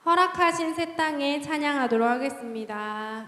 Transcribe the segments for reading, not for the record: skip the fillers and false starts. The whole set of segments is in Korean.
허락하신 새 땅에 찬양하도록 하겠습니다.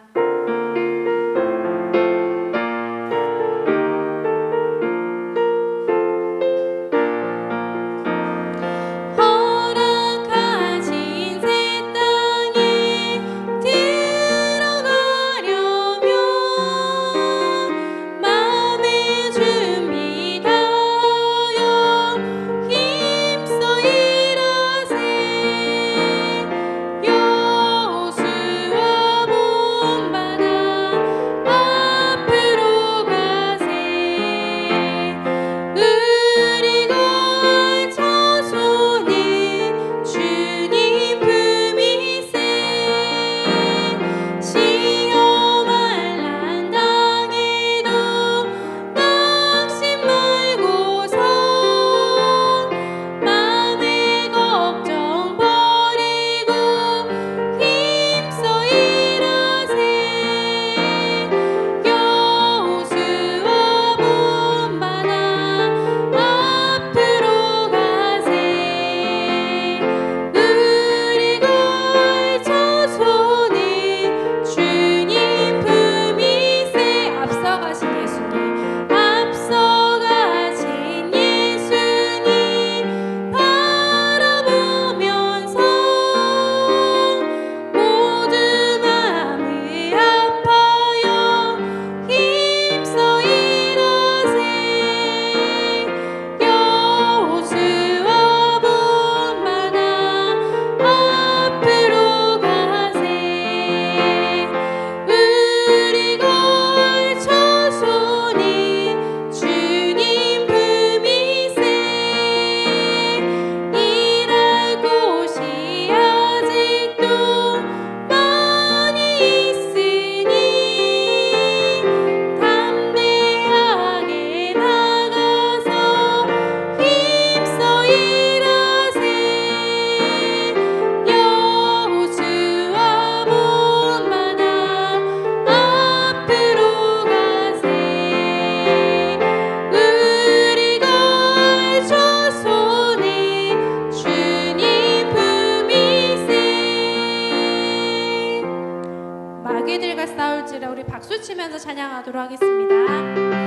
마귀들과 싸울지라. 우리 박수 치면서 찬양하도록 하겠습니다.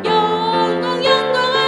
영광 영광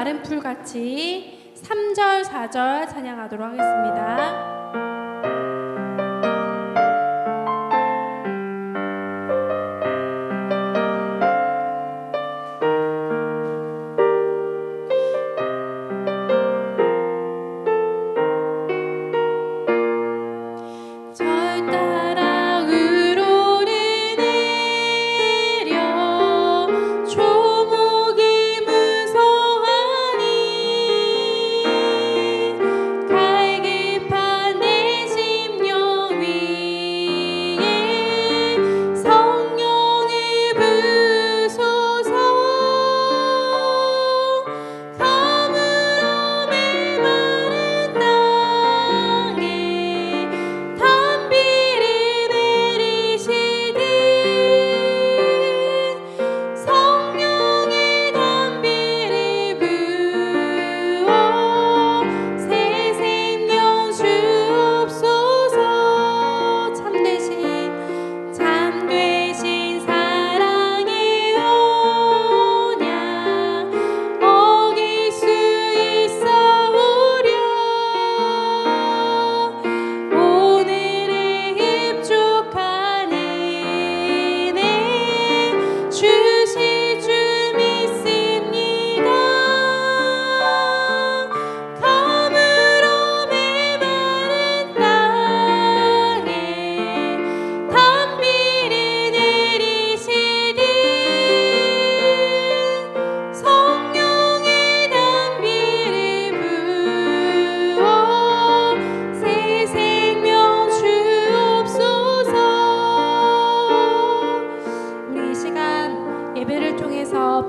마른 풀같이 3절, 4절 찬양하도록 하겠습니다.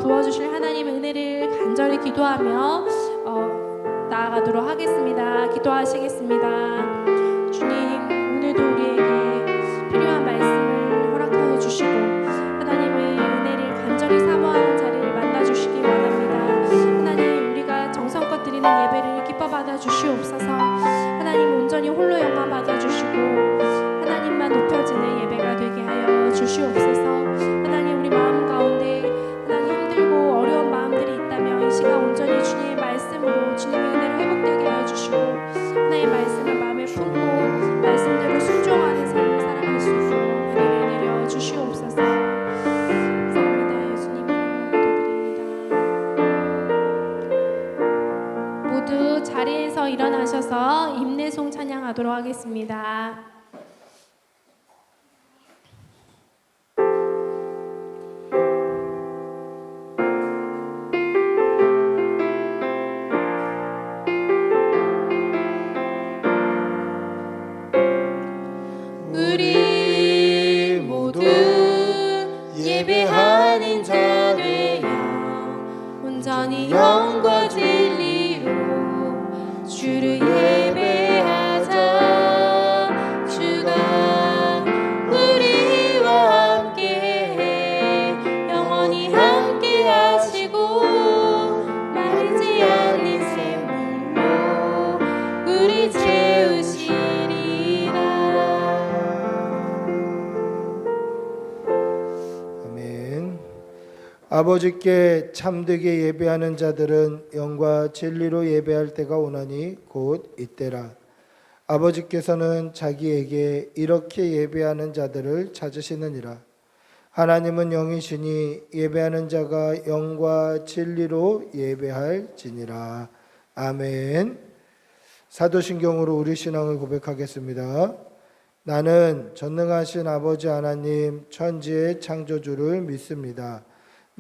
부어주실 하나님의 은혜를 간절히 기도하며 나아가도록 하겠습니다. 기도하시겠습니다. 주님, 오늘도 우리에게 필요한 말씀을 허락하여 주시고 하나님의 은혜를 간절히 사모하는 자리를 만나주시기 바랍니다. 하나님, 우리가 정성껏 드리는 예배를 기뻐 받아주시옵소서. 하나님, 온전히 홀로 영광 받아주시고 하나님만 높여지는 예배가 되게 하여 주시옵소서. 하나님, 우리 마음 가운데 어려운 마음들이 있다면 이 시간 온전히 주님의 말씀으로 주님의 은혜를 회복되게 하여 주시고 하나님의 말씀을 마음에 품고 말씀대로 순종하는 삶을 살아갈 수 있도록 은혜를 내려 주시옵소서. 감사합니다. 예수님 이름으로 기도드립니다. 모두 자리에서 일어나셔서 임내송 찬양하도록 하겠습니다. 예배하는 자 되어 온전히 영과 진리로 주를 예배하자. 주가 우리와 함께해 영원히 함께하시고 마르지 않는 샘물로 우리 채우시리라. 아버지께 참되게 예배하는 자들은 영과 진리로 예배할 때가 오나니 곧 이때라. 아버지께서는 자기에게 이렇게 예배하는 자들을 찾으시느니라. 하나님은 영이시니 예배하는 자가 영과 진리로 예배할지니라. 아멘. 사도신경으로 우리 신앙을 고백하겠습니다. 나는 전능하신 아버지 하나님 천지의 창조주를 믿습니다.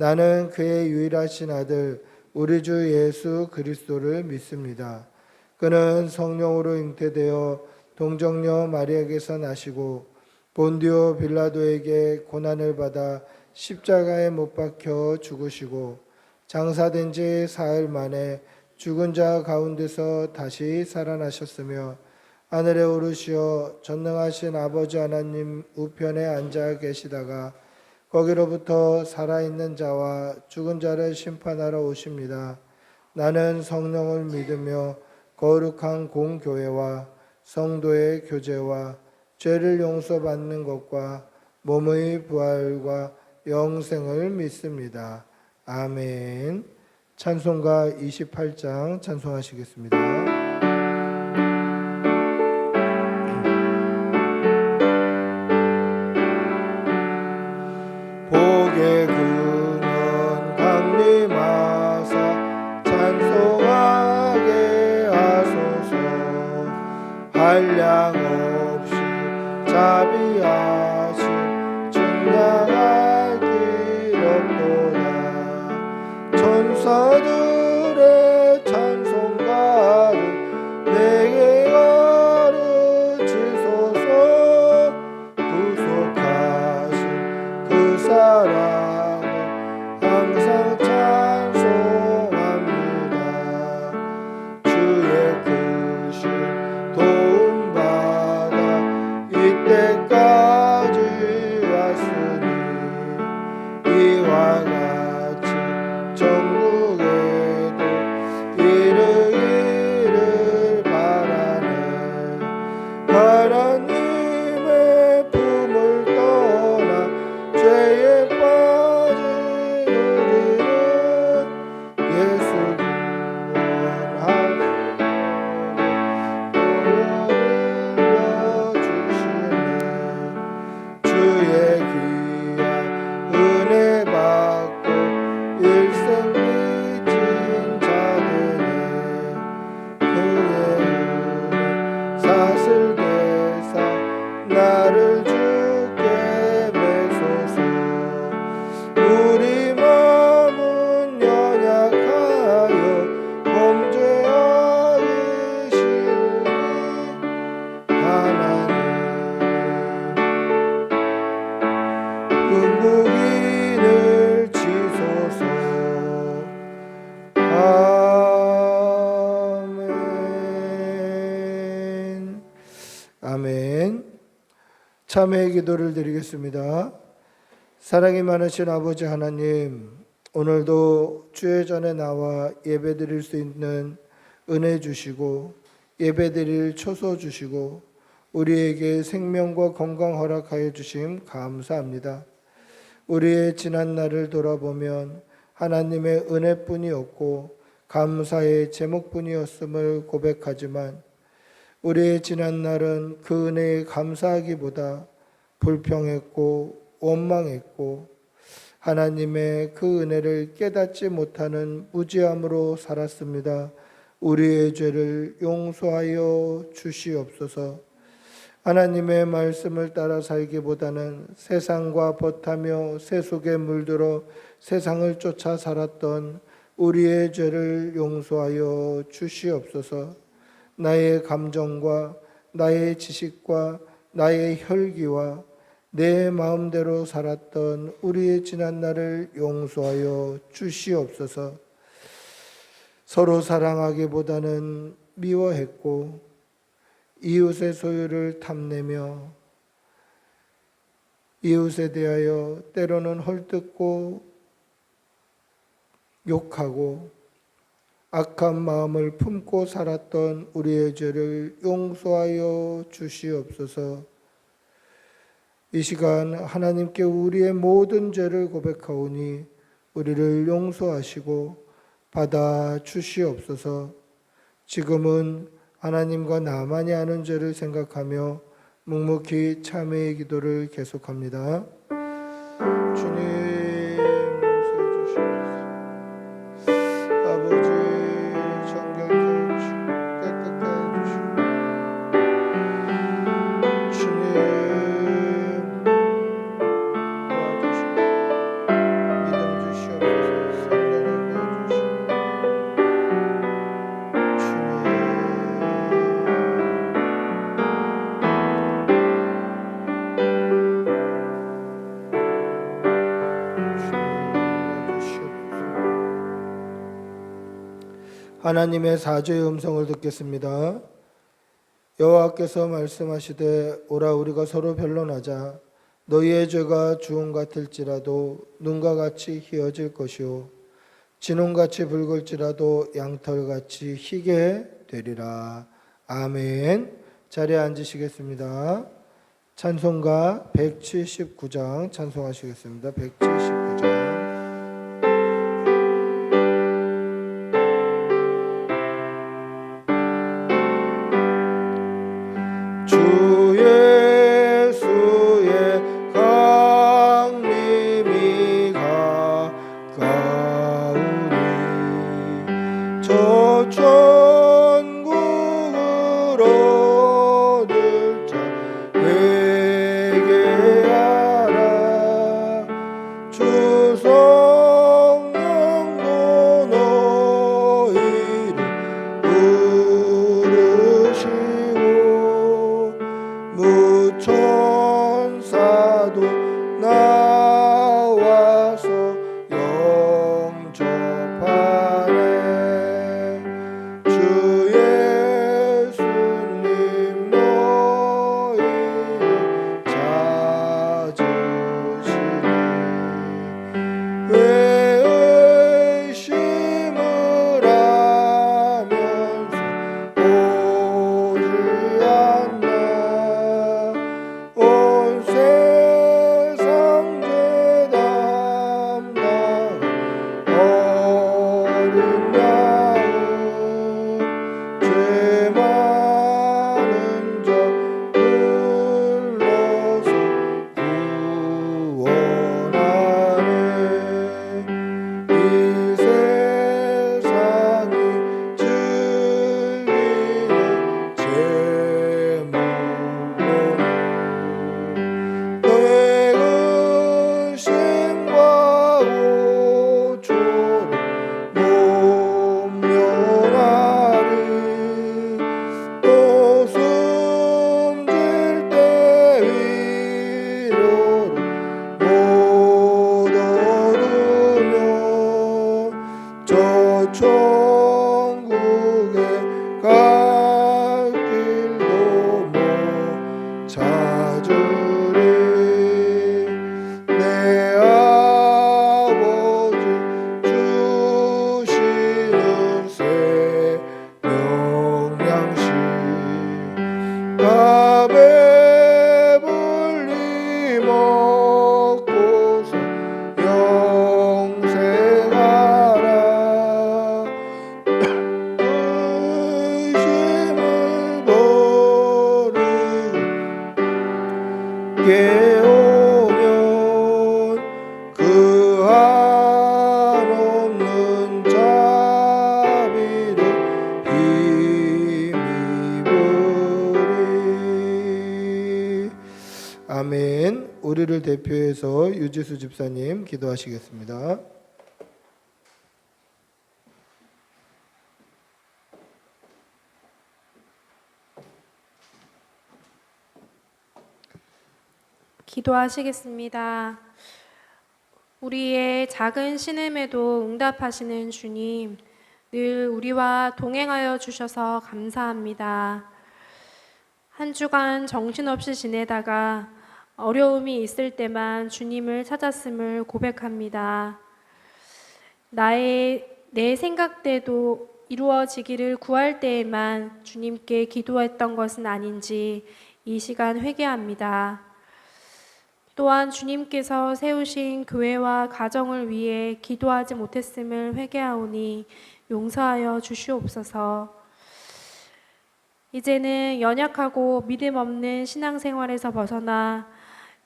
나는 그의 유일하신 아들 우리 주 예수 그리스도를 믿습니다. 그는 성령으로 잉태되어 동정녀 마리아에게서 나시고 본디오 빌라도에게 고난을 받아 십자가에 못 박혀 죽으시고 장사된 지 사흘 만에 죽은 자 가운데서 다시 살아나셨으며 하늘에 오르시어 전능하신 아버지 하나님 우편에 앉아 계시다가 거기로부터 살아있는 자와 죽은 자를 심판하러 오십니다. 나는 성령을 믿으며 거룩한 공교회와 성도의 교제와 죄를 용서받는 것과 몸의 부활과 영생을 믿습니다. 아멘. 찬송가 28장 찬송하시겠습니다. 복의 근원 강림하사 찬송하게 하소서. 한량 없이 자비하신 증량할 길 없도다. 천사들의 찬송가를 내게 가르치소서. 구속하신 그 사랑을 항상 찬송합니다. 주의 크신 도움받아 이때까지 왔으니 이와 같이 천국에도 이르기를 바라네. 하나님의 품을 떠나 죄에 빠진 우리는 예수 구원하시고 보혈을 주시네. 주의 귀한 은혜 받고 일생 빚진 자들의 그의 은혜 사슬대사 나를 주께 매소서. 우리 마음은 연약하여 범죄하기 쉬우니 하나님 은국인을 지소서. 아멘. 아멘. 참회의 기도를 드리겠습니다. 사랑이 많으신 아버지 하나님, 오늘도 주의 전에 나와 예배드릴 수 있는 은혜 주시고 예배드릴 초소 주시고 우리에게 생명과 건강 허락하여 주심 감사합니다. 우리의 지난 날을 돌아보면 하나님의 은혜뿐이었고 감사의 제목뿐이었음을 고백하지만 우리의 지난 날은 그 은혜에 감사하기보다 불평했고 원망했고 하나님의 그 은혜를 깨닫지 못하는 무지함으로 살았습니다. 우리의 죄를 용서하여 주시옵소서. 하나님의 말씀을 따라 살기보다는 세상과 벗하며 세속에 물들어 세상을 쫓아 살았던 우리의 죄를 용서하여 주시옵소서. 나의 감정과 나의 지식과 나의 혈기와 내 마음대로 살았던 우리의 지난 날을 용서하여 주시옵소서. 서로 사랑하기보다는 미워했고 이웃의 소유를 탐내며 이웃에 대하여 때로는 헐뜯고 욕하고 악한 마음을 품고 살았던 우리의 죄를 용서하여 주시옵소서. 이 시간 하나님께 우리의 모든 죄를 고백하오니 우리를 용서하시고 받아 주시옵소서. 지금은 하나님과 나만이 아는 죄를 생각하며 묵묵히 참회의 기도를 계속합니다. 주님 용서해 주시옵소서. 아버지 정결케 해주시고 깨끗게 해주시고 주님 도와주시고 믿음 주시옵소서. 성령을 보여주시고 주님 하나님의 사죄의 음성을 듣겠습니다. 여호와께서 말씀하시되 오라 우리가 서로 변론하자. 너희의 죄가 주홍 같을지라도 눈과 같이 희어질 것이요 진홍같이 붉을지라도 양털같이 희게 되리라. 아멘. 자리에 앉으시겠습니다. 찬송가 179장 찬송하시겠습니다. 179장. 나와서 영접하네. 주 예수님 너희를 찾으시니 왜 의심을 하면서 오지 않나. 온 세상 죄 담당한 어린 양은 죄 많은 자 불러서 구원하네. 이 세상이 즐기는 제물로 너의 근심과 고초를 모면하리. 또 숨질 때 위로를 못 얻으며 저 천국에 갈 길도 못 찾으리. 내 아버지 주시는 새 영양식 다 배불리 먹고서 영생하라. 의심을 버리고 깨우면 그 한없는 자비를 힘입으리. 아멘. 우리를 대표해서 유지수 집사님 기도하시겠습니다. 기도하시겠습니다. 우리의 작은 신음에도 응답하시는 주님, 늘 우리와 동행하여 주셔서 감사합니다. 한 주간 정신없이 지내다가 어려움이 있을 때만 주님을 찾았음을 고백합니다. 내 생각대로 이루어지기를 구할 때에만 주님께 기도했던 것은 아닌지 이 시간 회개합니다. 또한 주님께서 세우신 교회와 가정을 위해 기도하지 못했음을 회개하오니 용서하여 주시옵소서. 이제는 연약하고 믿음 없는 신앙생활에서 벗어나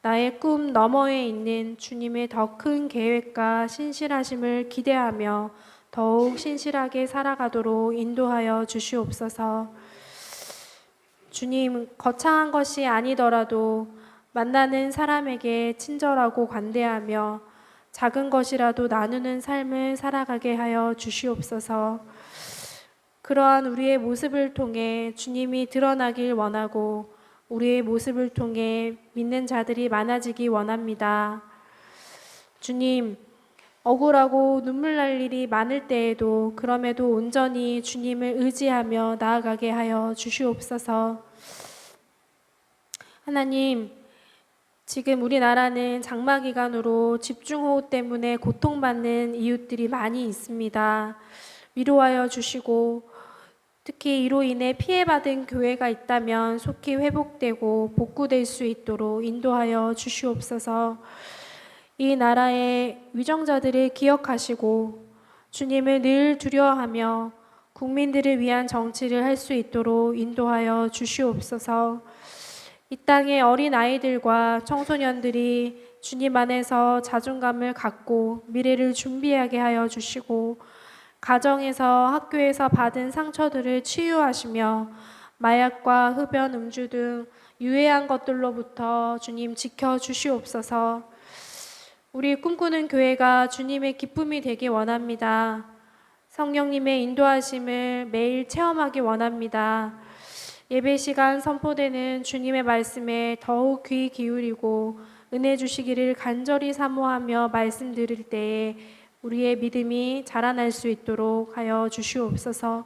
나의 꿈 너머에 있는 주님의 더 큰 계획과 신실하심을 기대하며 더욱 신실하게 살아가도록 인도하여 주시옵소서. 주님, 거창한 것이 아니더라도 만나는 사람에게 친절하고 관대하며 작은 것이라도 나누는 삶을 살아가게 하여 주시옵소서. 그러한 우리의 모습을 통해 주님이 드러나길 원하고 우리의 모습을 통해 믿는 자들이 많아지기 원합니다. 주님, 억울하고 눈물 날 일이 많을 때에도 그럼에도 온전히 주님을 의지하며 나아가게 하여 주시옵소서. 하나님, 지금 우리나라는 장마 기간으로 집중호우 때문에 고통받는 이웃들이 많이 있습니다. 위로하여 주시고 특히 이로 인해 피해받은 교회가 있다면 속히 회복되고 복구될 수 있도록 인도하여 주시옵소서. 이 나라의 위정자들을 기억하시고 주님을 늘 두려워하며 국민들을 위한 정치를 할 수 있도록 인도하여 주시옵소서. 이 땅의 어린 아이들과 청소년들이 주님 안에서 자존감을 갖고 미래를 준비하게 하여 주시고 가정에서 학교에서 받은 상처들을 치유하시며 마약과 흡연, 음주 등 유해한 것들로부터 주님 지켜 주시옵소서. 우리 꿈꾸는 교회가 주님의 기쁨이 되기 원합니다. 성령님의 인도하심을 매일 체험하기 원합니다. 예배 시간 선포되는 주님의 말씀에 더욱 귀 기울이고 은혜 주시기를 간절히 사모하며 말씀 들을 때에 우리의 믿음이 자라날 수 있도록 하여 주시옵소서.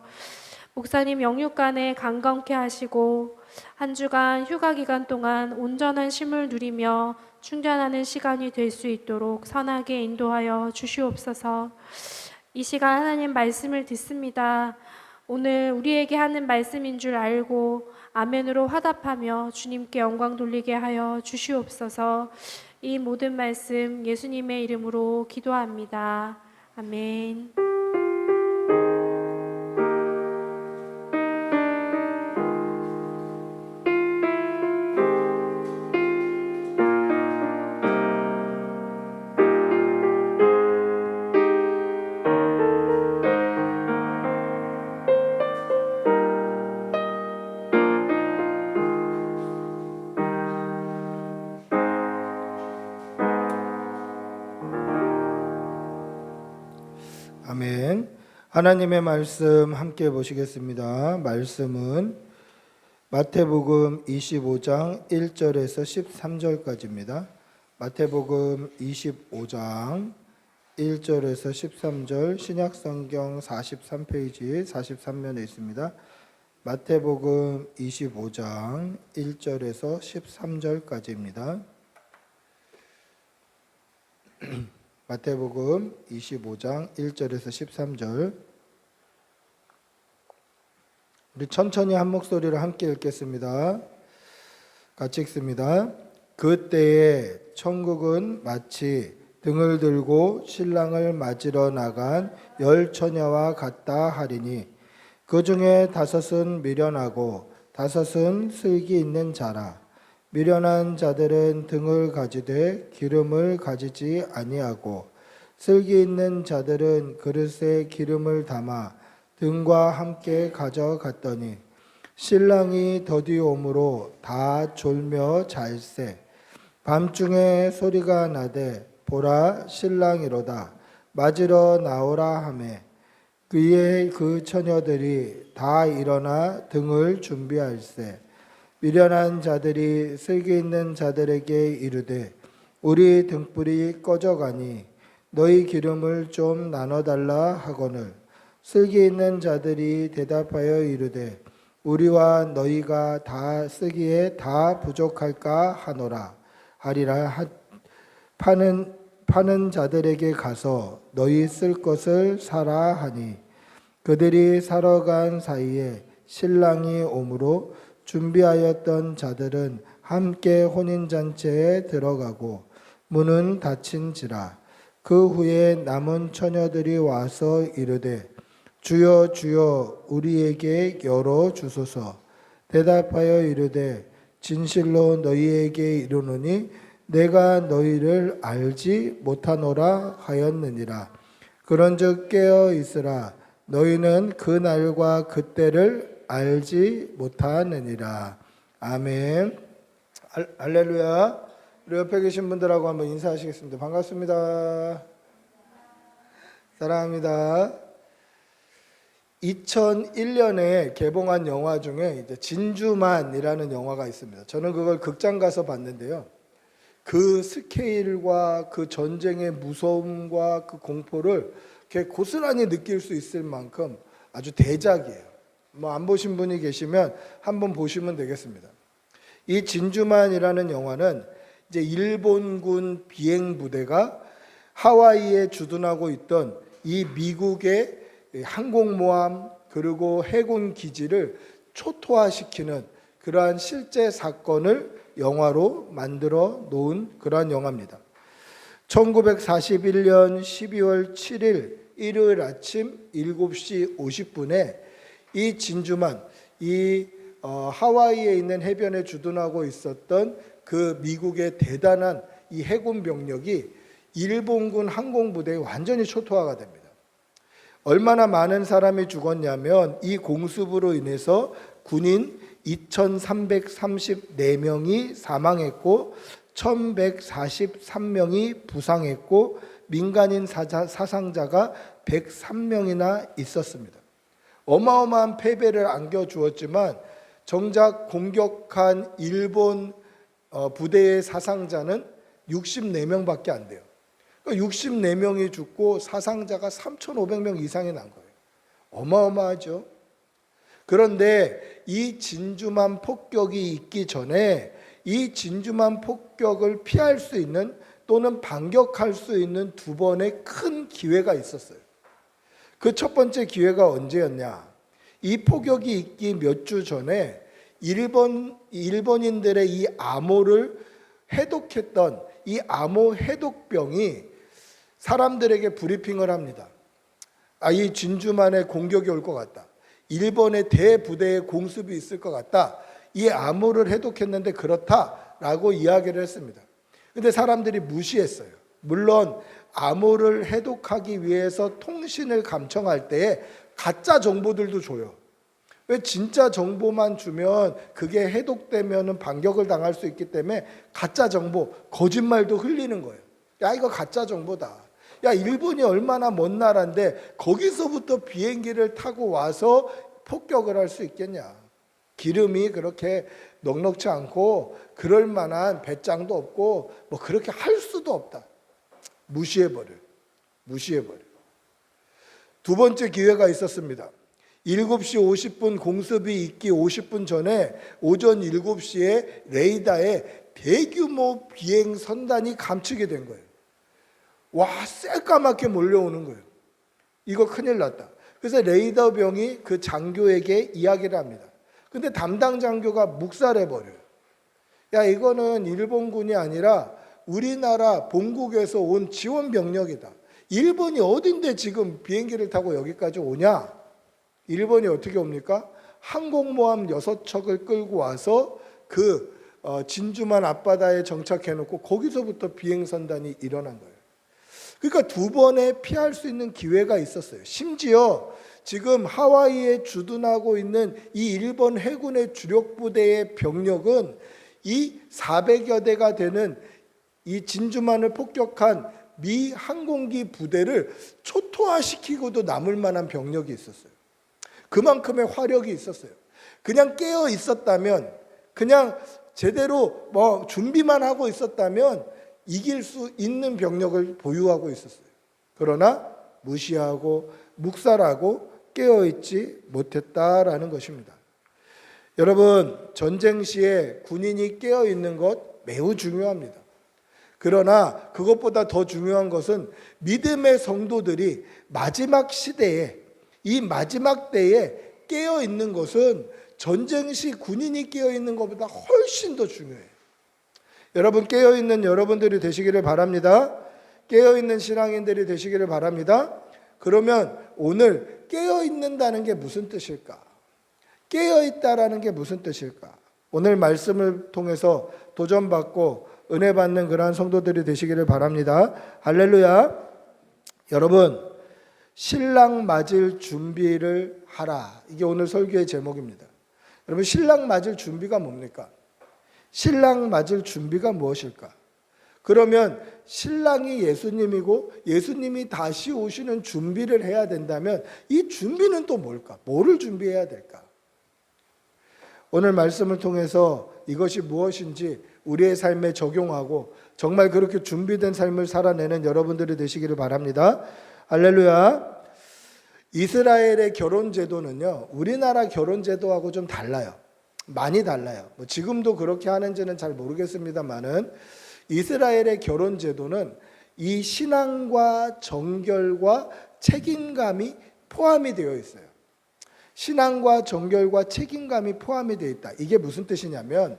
목사님 영육간에 강건케 하시고 한 주간 휴가 기간 동안 온전한 쉼을 누리며 충전하는 시간이 될 수 있도록 선하게 인도하여 주시옵소서. 이 시간 하나님 말씀을 듣습니다. 오늘 우리에게 하는 말씀인 줄 알고 아멘으로 화답하며 주님께 영광 돌리게 하여 주시옵소서. 이 모든 말씀 예수님의 이름으로 기도합니다. 아멘. 아멘. 하나님의 말씀 함께 보시겠습니다. 말씀은 마태복음 25장 1절에서 13절까지입니다. 마태복음 25장 1절에서 13절 신약성경 43페이지 43면에 있습니다. 마태복음 25장 1절에서 13절까지입니다. 마태복음 25장 1절에서 13절. 우리 천천히 한 목소리로 함께 읽겠습니다. 같이 읽습니다. 그때에 천국은 마치 등을 들고 신랑을 맞으러 나간 10처녀와 같다 하리니 그 중에 5은 미련하고 5은 슬기 있는 자라. 미련한 자들은 등을 가지되 기름을 가지지 아니하고 슬기 있는 자들은 그릇에 기름을 담아 등과 함께 가져갔더니 신랑이 더디 오므로 다 졸며 잘세. 밤중에 소리가 나되 보라 신랑이로다 맞으러 나오라 하매 그의 그 처녀들이 다 일어나 등을 준비할세. 미련한 자들이 슬기 있는 자들에게 이르되 우리 등불이 꺼져가니 너희 기름을 좀 나눠달라 하거늘 슬기 있는 자들이 대답하여 이르되 우리와 너희가 다 쓰기에 다 부족할까 하노라 하리라. 파는 자들에게 가서 너희 쓸 것을 사라 하니 그들이 사러 간 사이에 신랑이 오므로 준비하였던 자들은 함께 혼인잔치에 들어가고 문은 닫힌지라. 그 후에 남은 처녀들이 와서 이르되 주여 주여 우리에게 열어 주소서. 대답하여 이르되 진실로 너희에게 이르노니 내가 너희를 알지 못하노라 하였느니라. 그런즉 깨어 있으라. 너희는 그 날과 그때를 알지 못하느니라. 아멘. 할렐루야. 우리 옆에 계신 분들하고 한번 인사하시겠습니다. 반갑습니다. 사랑합니다. 2001년에 개봉한 영화 중에 이제 진주만이라는 영화가 있습니다. 저는 그걸 극장 가서 봤는데요. 그 스케일과 그 전쟁의 무서움과 그 공포를 이렇게 고스란히 느낄 수 있을 만큼 아주 대작이에요. 뭐 안 보신 분이 계시면 한번 보시면 되겠습니다. 이 진주만이라는 영화는 이제 일본군 비행 부대가 하와이에 주둔하고 있던 이 미국의 항공모함 그리고 해군 기지를 초토화시키는 그러한 실제 사건을 영화로 만들어 놓은 그러한 영화입니다. 1941년 12월 7일 일요일 아침 7시 50분에 이 진주만, 이 하와이에 있는 해변에 주둔하고 있었던 그 미국의 대단한 이 해군 병력이 일본군 항공부대에 완전히 초토화가 됩니다. 얼마나 많은 사람이 죽었냐면 이 공습으로 인해서 군인 2,334명이 사망했고 1,143명이 부상했고 민간인 사상자가 103명이나 있었습니다. 어마어마한 패배를 안겨주었지만 정작 공격한 일본 부대의 사상자는 64명밖에 안 돼요. 64명이 죽고 사상자가 3,500명 이상이 난 거예요. 어마어마하죠. 그런데 이 진주만 폭격이 있기 전에 이 진주만 폭격을 피할 수 있는 또는 반격할 수 있는 두 번의 큰 기회가 있었어요. 그 첫 번째 기회가 언제였냐? 이 폭격이 있기 몇 주 전에 일본인들의 이 암호를 해독했던 이 암호 해독병이 사람들에게 브리핑을 합니다. 이 진주만에 공격이 올 것 같다. 일본의 대부대의 공습이 있을 것 같다. 이 암호를 해독했는데 그렇다라고 이야기를 했습니다. 근데 사람들이 무시했어요. 물론 암호를 해독하기 위해서 통신을 감청할 때에 가짜 정보들도 줘요. 왜 진짜 정보만 주면 그게 해독되면 반격을 당할 수 있기 때문에 가짜 정보, 거짓말도 흘리는 거예요. 야, 이거 가짜 정보다. 야, 일본이 얼마나 먼 나라인데 거기서부터 비행기를 타고 와서 폭격을 할 수 있겠냐. 기름이 그렇게 넉넉지 않고 그럴 만한 배짱도 없고 뭐 그렇게 할 수도 없다. 무시해버려요. 두 번째 기회가 있었습니다. 7시 50분 공습이 있기 50분 전에 오전 7시에 레이더에 대규모 비행 선단이 감추게 된 거예요. 와, 새까맣게 몰려오는 거예요. 이거 큰일 났다. 그래서 레이더 병이 그 장교에게 이야기를 합니다. 근데 담당 장교가 묵살해버려요. 야, 이거는 일본군이 아니라 우리나라 본국에서 온 지원 병력이다. 일본이 어딘데 지금 비행기를 타고 여기까지 오냐? 일본이 어떻게 옵니까? 항공모함 6척을 끌고 와서 그 진주만 앞바다에 정착해놓고 거기서부터 비행선단이 일어난 거예요. 그러니까 두 번에 피할 수 있는 기회가 있었어요. 심지어 지금 하와이에 주둔하고 있는 이 일본 해군의 주력 부대의 병력은 이 400여 대가 되는 이 진주만을 폭격한 미 항공기 부대를 초토화시키고도 남을 만한 병력이 있었어요. 그만큼의 화력이 있었어요. 그냥 깨어 있었다면, 그냥 제대로 준비만 하고 있었다면 이길 수 있는 병력을 보유하고 있었어요. 그러나 무시하고 묵살하고 깨어있지 못했다라는 것입니다. 여러분, 전쟁 시에 군인이 깨어있는 것 매우 중요합니다. 그러나 그것보다 더 중요한 것은 믿음의 성도들이 마지막 시대에, 이 마지막 때에 깨어있는 것은 전쟁 시 군인이 깨어있는 것보다 훨씬 더 중요해요. 여러분, 깨어있는 여러분들이 되시기를 바랍니다. 깨어있는 신앙인들이 되시기를 바랍니다. 그러면 오늘 깨어있는다는 게 무슨 뜻일까? 깨어있다라는 게 무슨 뜻일까? 오늘 말씀을 통해서 도전받고 은혜 받는 그러한 성도들이 되시기를 바랍니다. 할렐루야. 여러분, 신랑 맞을 준비를 하라. 이게 오늘 설교의 제목입니다. 여러분, 신랑 맞을 준비가 뭡니까? 신랑 맞을 준비가 무엇일까? 그러면 신랑이 예수님이고 예수님이 다시 오시는 준비를 해야 된다면 이 준비는 또 뭘까? 뭐를 준비해야 될까? 오늘 말씀을 통해서 이것이 무엇인지 우리의 삶에 적용하고 정말 그렇게 준비된 삶을 살아내는 여러분들이 되시기를 바랍니다. 할렐루야. 이스라엘의 결혼 제도는요, 우리나라 결혼 제도하고 좀 달라요. 많이 달라요. 지금도 그렇게 하는지는 잘 모르겠습니다만은 이스라엘의 결혼 제도는 이 신앙과 정결과 책임감이 포함이 되어 있어요. 신앙과 정결과 책임감이 포함이 되어 있다. 이게 무슨 뜻이냐면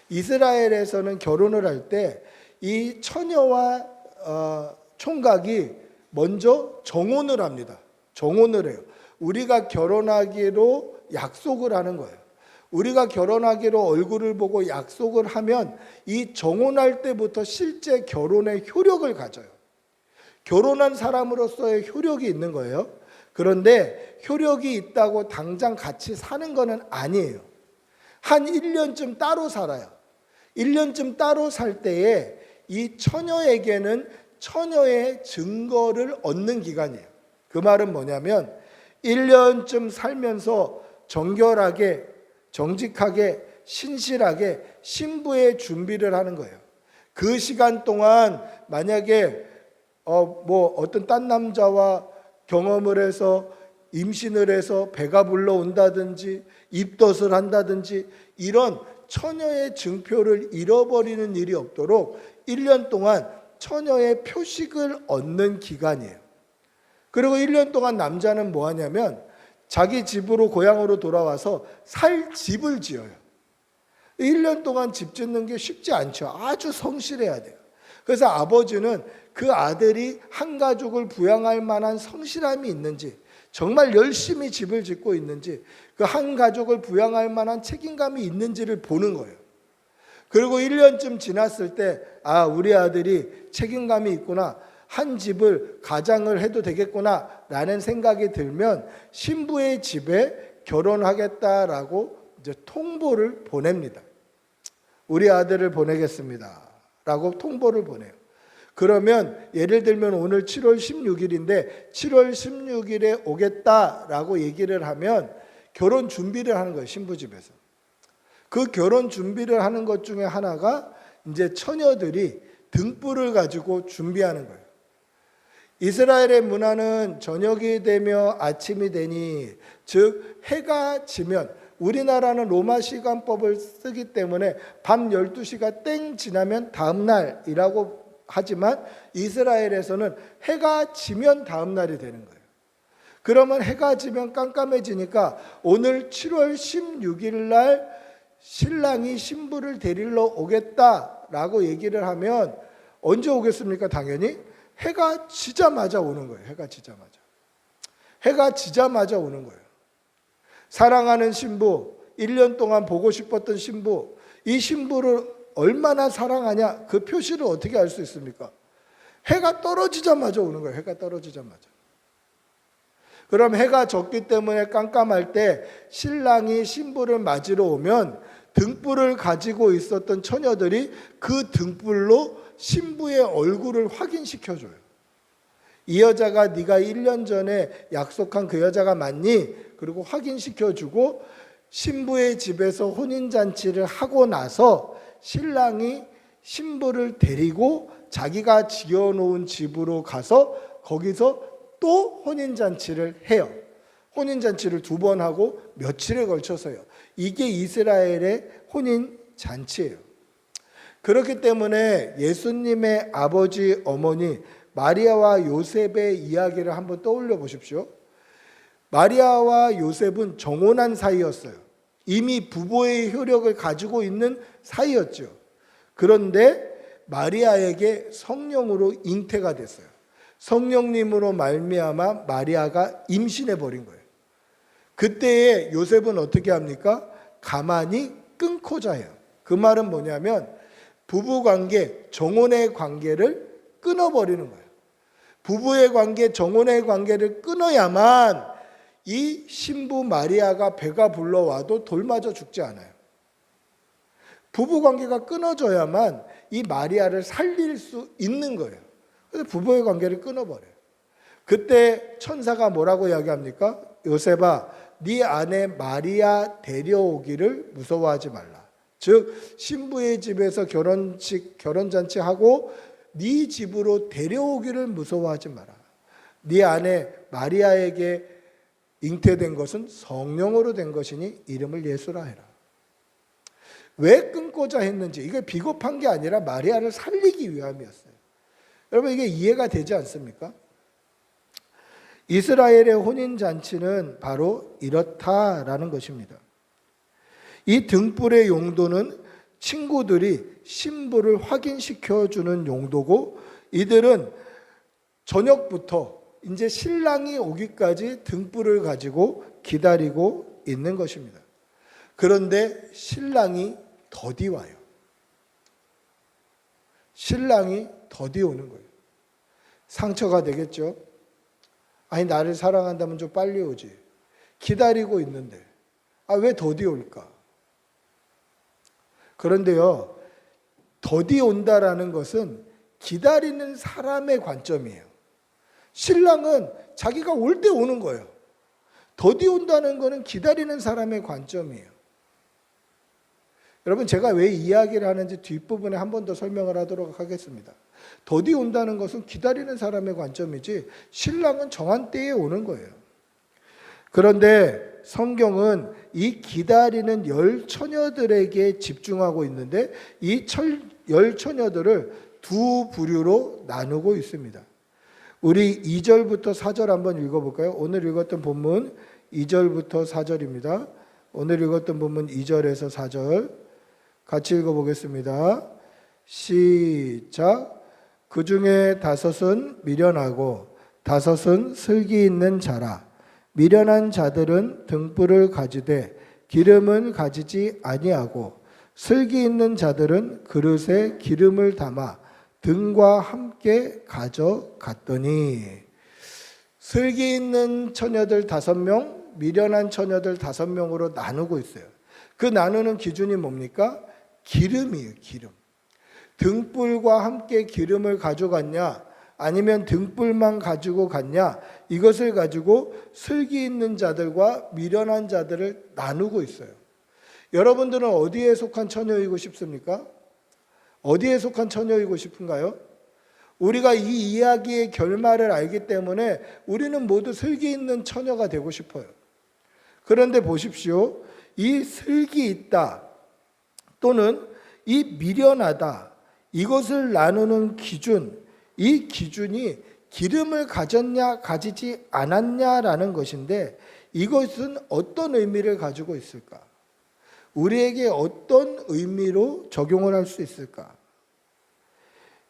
이스라엘에서는 결혼을 할 때 이 처녀와 총각이 먼저 정혼을 합니다. 정혼을 해요. 우리가 결혼하기로 약속을 하는 거예요. 우리가 결혼하기로 얼굴을 보고 약속을 하면 이 정혼할 때부터 실제 결혼의 효력을 가져요. 결혼한 사람으로서의 효력이 있는 거예요. 그런데 효력이 있다고 당장 같이 사는 것은 아니에요. 한 1년쯤 따로 살아요. 1년쯤 따로 살 때에 이 처녀에게는 처녀의 증거를 얻는 기간이에요. 그 말은 뭐냐면 1년쯤 살면서 정결하게, 정직하게, 신실하게 신부의 준비를 하는 거예요. 그 시간 동안 만약에 어떤 딴 남자와 경험을 해서 임신을 해서 배가 불러온다든지 입덧을 한다든지 이런 처녀의 증표를 잃어버리는 일이 없도록 1년 동안 처녀의 표식을 얻는 기간이에요. 그리고 1년 동안 남자는 뭐 하냐면 자기 집으로 고향으로 돌아와서 살 집을 지어요. 1년 동안 집 짓는 게 쉽지 않죠. 아주 성실해야 돼요. 그래서 아버지는 그 아들이 한 가족을 부양할 만한 성실함이 있는지, 정말 열심히 집을 짓고 있는지, 그 한 가족을 부양할 만한 책임감이 있는지를 보는 거예요. 그리고 1년쯤 지났을 때 우리 아들이 책임감이 있구나, 한 집을 가장을 해도 되겠구나 라는 생각이 들면 신부의 집에 결혼하겠다라고 이제 통보를 보냅니다. 우리 아들을 보내겠습니다 라고 통보를 보내요. 그러면 예를 들면 오늘 7월 16일인데 7월 16일에 오겠다라고 얘기를 하면 결혼 준비를 하는 거예요. 신부 집에서. 그 결혼 준비를 하는 것 중에 하나가 이제 처녀들이 등불을 가지고 준비하는 거예요. 이스라엘의 문화는 저녁이 되며 아침이 되니, 즉 해가 지면, 우리나라는 로마 시간법을 쓰기 때문에 밤 12시가 땡 지나면 다음 날이라고 하지만 이스라엘에서는 해가 지면 다음 날이 되는 거예요. 그러면 해가 지면 깜깜해지니까 오늘 7월 16일 날 신랑이 신부를 데리러 오겠다라고 얘기를 하면 언제 오겠습니까? 당연히 해가 지자마자 오는 거예요. 해가 지자마자 오는 거예요. 사랑하는 신부, 1년 동안 보고 싶었던 신부, 이 신부를 얼마나 사랑하냐, 그 표시를 어떻게 알 수 있습니까? 해가 떨어지자마자 오는 거예요. 해가 떨어지자마자. 그럼 해가 졌기 때문에 깜깜할 때 신랑이 신부를 맞으러 오면 등불을 가지고 있었던 처녀들이 그 등불로 신부의 얼굴을 확인시켜줘요. 이 여자가 네가 1년 전에 약속한 그 여자가 맞니? 그리고 확인시켜주고 신부의 집에서 혼인잔치를 하고 나서 신랑이 신부를 데리고 자기가 지어놓은 집으로 가서 거기서 또 혼인잔치를 해요. 혼인잔치를 2번 하고 며칠에 걸쳐서요. 이게 이스라엘의 혼인잔치예요. 그렇기 때문에 예수님의 아버지 어머니 마리아와 요셉의 이야기를 한번 떠올려 보십시오. 마리아와 요셉은 정혼한 사이였어요. 이미 부부의 효력을 가지고 있는 사이였죠. 그런데 마리아에게 성령으로 잉태가 됐어요. 성령님으로 말미암아 마리아가 임신해 버린 거예요. 그때에 요셉은 어떻게 합니까? 가만히 끊고자 해요. 그 말은 뭐냐면 부부관계, 정혼의 관계를 끊어버리는 거예요. 부부의 관계, 정혼의 관계를 끊어야만 이 신부 마리아가 배가 불러와도 돌맞아 죽지 않아요. 부부관계가 끊어져야만 이 마리아를 살릴 수 있는 거예요. 그래서 부부의 관계를 끊어버려요. 그때 천사가 뭐라고 이야기합니까? 요셉아, 네 아내 마리아 데려오기를 무서워하지 말라. 즉 신부의 집에서 결혼잔치하고 네 집으로 데려오기를 무서워하지 마라. 네 아내 마리아에게 잉태된 것은 성령으로 된 것이니 이름을 예수라 해라. 왜 끊고자 했는지, 이게 비겁한 게 아니라 마리아를 살리기 위함이었어요. 여러분 이게 이해가 되지 않습니까? 이스라엘의 혼인잔치는 바로 이렇다라는 것입니다. 이 등불의 용도는 친구들이 신부를 확인시켜주는 용도고, 이들은 저녁부터 이제 신랑이 오기까지 등불을 가지고 기다리고 있는 것입니다. 그런데 신랑이 더디 와요. 신랑이 더디 오는 거예요. 상처가 되겠죠. 아니 나를 사랑한다면 좀 빨리 오지. 기다리고 있는데 왜 더디 올까? 그런데요, 더디 온다라는 것은 기다리는 사람의 관점이에요. 신랑은 자기가 올 때 오는 거예요. 더디 온다는 것은 기다리는 사람의 관점이에요. 여러분 제가 왜 이야기를 하는지 뒷부분에 한 번 더 설명을 하도록 하겠습니다. 더디 온다는 것은 기다리는 사람의 관점이지 신랑은 정한 때에 오는 거예요. 그런데 성경은 이 기다리는 열 처녀들에게 집중하고 있는데 이 열 처녀들을 두 부류로 나누고 있습니다. 우리 2절부터 4절 한번 읽어볼까요? 오늘 읽었던 본문 2절부터 4절입니다. 오늘 읽었던 본문 2절에서 4절 같이 읽어보겠습니다. 시작. 그 중에 5은 미련하고 5은 슬기 있는 자라. 미련한 자들은 등불을 가지되 기름은 가지지 아니하고 슬기 있는 자들은 그릇에 기름을 담아 등과 함께 가져갔더니 슬기 있는 처녀들 5명, 미련한 처녀들 5명으로 나누고 있어요. 그 나누는 기준이 뭡니까? 기름이에요. 기름. 등불과 함께 기름을 가져갔냐 아니면 등불만 가지고 갔냐, 이것을 가지고 슬기 있는 자들과 미련한 자들을 나누고 있어요. 여러분들은 어디에 속한 처녀이고 싶습니까? 어디에 속한 처녀이고 싶은가요? 우리가 이 이야기의 결말을 알기 때문에 우리는 모두 슬기 있는 처녀가 되고 싶어요. 그런데 보십시오. 이 슬기 있다 또는 이 미련하다, 이것을 나누는 기준, 이 기준이 기름을 가졌냐 가지지 않았냐라는 것인데 이것은 어떤 의미를 가지고 있을까? 우리에게 어떤 의미로 적용을 할 수 있을까?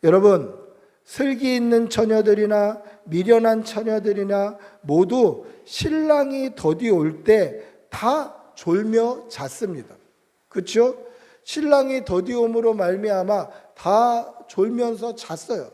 여러분, 슬기 있는 처녀들이나 미련한 처녀들이나 모두 신랑이 더디 올 때 다 졸며 잤습니다. 그렇죠? 신랑이 더디 옴으로 말미암아 다 졸면서 잤어요.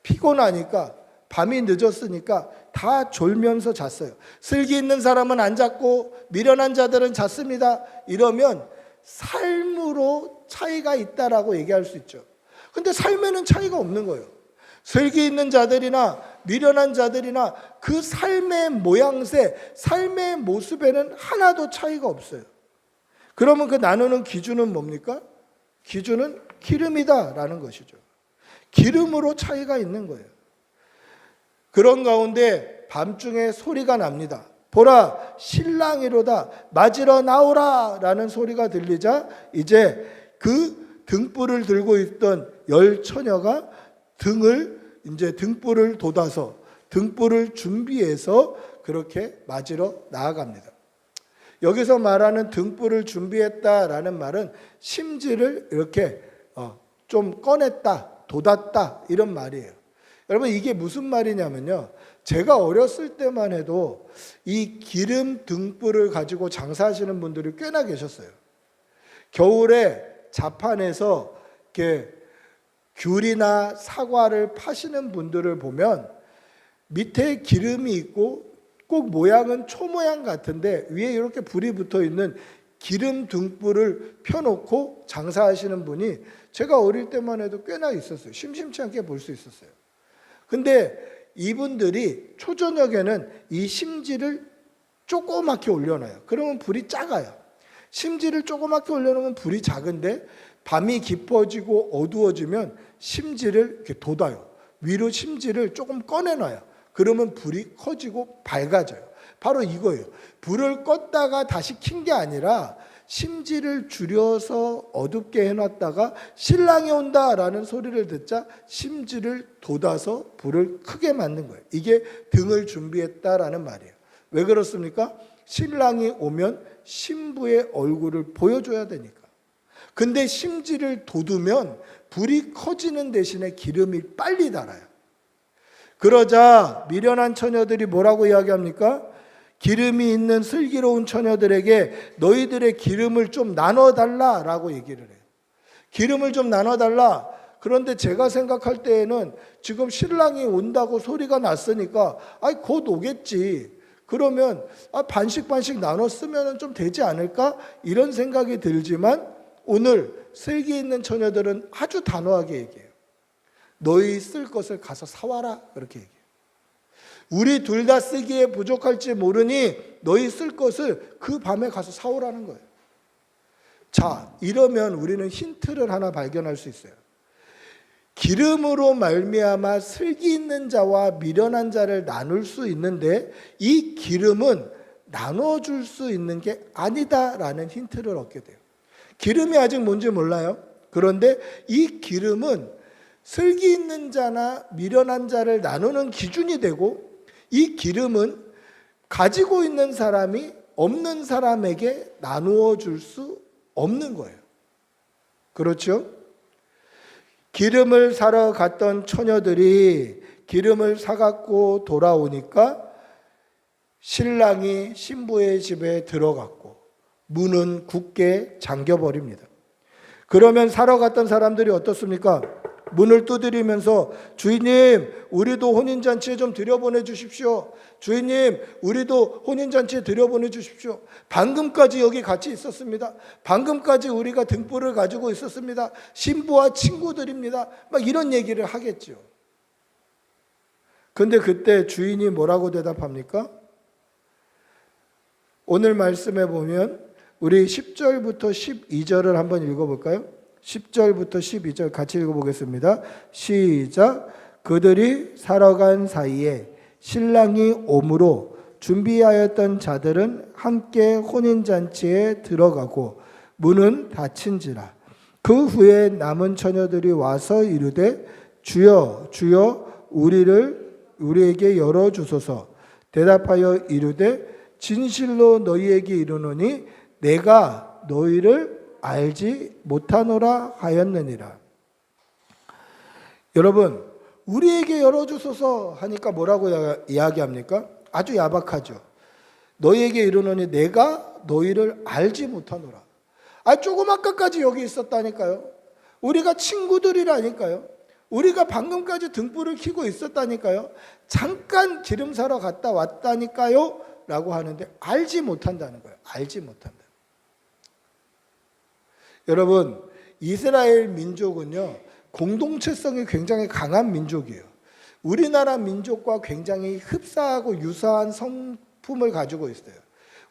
피곤하니까, 밤이 늦었으니까 다 졸면서 잤어요. 슬기 있는 사람은 안 잤고 미련한 자들은 잤습니다. 이러면 삶으로 차이가 있다라고 얘기할 수 있죠. 근데 삶에는 차이가 없는 거예요. 슬기 있는 자들이나 미련한 자들이나 그 삶의 모양새, 삶의 모습에는 하나도 차이가 없어요. 그러면 그 나누는 기준은 뭡니까? 기준은 기름이다라는 것이죠. 기름으로 차이가 있는 거예요. 그런 가운데 밤중에 소리가 납니다. 보라, 신랑이로다, 맞으러 나오라 라는 소리가 들리자 이제 그 등불을 들고 있던 열 처녀가 등불을 돋아서 등불을 준비해서 그렇게 맞으러 나아갑니다. 여기서 말하는 등불을 준비했다라는 말은 심지를 이렇게 좀 꺼냈다, 돋았다 이런 말이에요. 여러분 이게 무슨 말이냐면요, 제가 어렸을 때만 해도 이 기름 등불을 가지고 장사하시는 분들이 꽤나 계셨어요. 겨울에 자판에서 이렇게 귤이나 사과를 파시는 분들을 보면 밑에 기름이 있고 꼭 모양은 초 모양 같은데 위에 이렇게 불이 붙어 있는 기름 등불을 펴놓고 장사하시는 분이 제가 어릴 때만 해도 꽤나 있었어요. 심심치 않게 볼 수 있었어요. 근데 이분들이 초저녁에는 이 심지를 조그맣게 올려놔요. 그러면 불이 작아요. 심지를 조그맣게 올려놓으면 불이 작은데 밤이 깊어지고 어두워지면 심지를 이렇게 돋아요. 위로 심지를 조금 꺼내놔요. 그러면 불이 커지고 밝아져요. 바로 이거예요. 불을 껐다가 다시 킨 게 아니라 심지를 줄여서 어둡게 해놨다가 신랑이 온다라는 소리를 듣자 심지를 돋아서 불을 크게 만든 거예요. 이게 등을 준비했다라는 말이에요. 왜 그렇습니까? 신랑이 오면 신부의 얼굴을 보여줘야 되니까. 근데 심지를 돋우면 불이 커지는 대신에 기름이 빨리 달아요. 그러자 미련한 처녀들이 뭐라고 이야기합니까? 기름이 있는 슬기로운 처녀들에게 너희들의 기름을 좀 나눠달라라고 얘기를 해요. 기름을 좀 나눠달라. 그런데 제가 생각할 때에는 지금 신랑이 온다고 소리가 났으니까 곧 오겠지. 그러면 반씩 나눠 쓰면 좀 되지 않을까? 이런 생각이 들지만 오늘 슬기 있는 처녀들은 아주 단호하게 얘기해요. 너희 쓸 것을 가서 사와라. 그렇게 얘기해요. 우리 둘 다 쓰기에 부족할지 모르니 너희 쓸 것을 그 밤에 가서 사오라는 거예요. 자, 이러면 우리는 힌트를 하나 발견할 수 있어요. 기름으로 말미암아 슬기 있는 자와 미련한 자를 나눌 수 있는데 이 기름은 나눠줄 수 있는 게 아니다라는 힌트를 얻게 돼요. 기름이 아직 뭔지 몰라요. 그런데 이 기름은 슬기 있는 자나 미련한 자를 나누는 기준이 되고, 이 기름은 가지고 있는 사람이 없는 사람에게 나누어 줄 수 없는 거예요. 그렇죠? 기름을 사러 갔던 처녀들이 기름을 사갖고 돌아오니까 신랑이 신부의 집에 들어갔고 문은 굳게 잠겨버립니다. 그러면 사러 갔던 사람들이 어떻습니까? 문을 두드리면서 주인님, 우리도 혼인잔치에 좀 들여보내 주십시오. 주인님, 우리도 혼인잔치에 들여보내 주십시오. 방금까지 여기 같이 있었습니다. 방금까지 우리가 등불을 가지고 있었습니다. 신부와 친구들입니다. 막 이런 얘기를 하겠죠. 근데 그때 주인이 뭐라고 대답합니까? 오늘 말씀에 보면 우리 10절부터 12절을 한번 읽어볼까요? 10절부터 12절 같이 읽어보겠습니다. 시작. 그들이 살아간 사이에 신랑이 오므로 준비하였던 자들은 함께 혼인잔치에 들어가고 문은 닫힌지라. 그 후에 남은 처녀들이 와서 이르되 주여 주여 우리에게 열어주소서. 대답하여 이르되 진실로 너희에게 이르노니 내가 너희를 알지 못하노라 하였느니라. 여러분, 우리에게 열어주소서 하니까 뭐라고 이야기합니까? 아주 야박하죠. 너희에게 이르노니 내가 너희를 알지 못하노라. 조금 아까까지 여기 있었다니까요. 우리가 친구들이라니까요. 우리가 방금까지 등불을 켜고 있었다니까요. 잠깐 기름 사러 갔다 왔다니까요 라고 하는데 알지 못한다는 거예요. 알지 못한다. 여러분, 이스라엘 민족은요, 공동체성이 굉장히 강한 민족이에요. 우리나라 민족과 굉장히 흡사하고 유사한 성품을 가지고 있어요.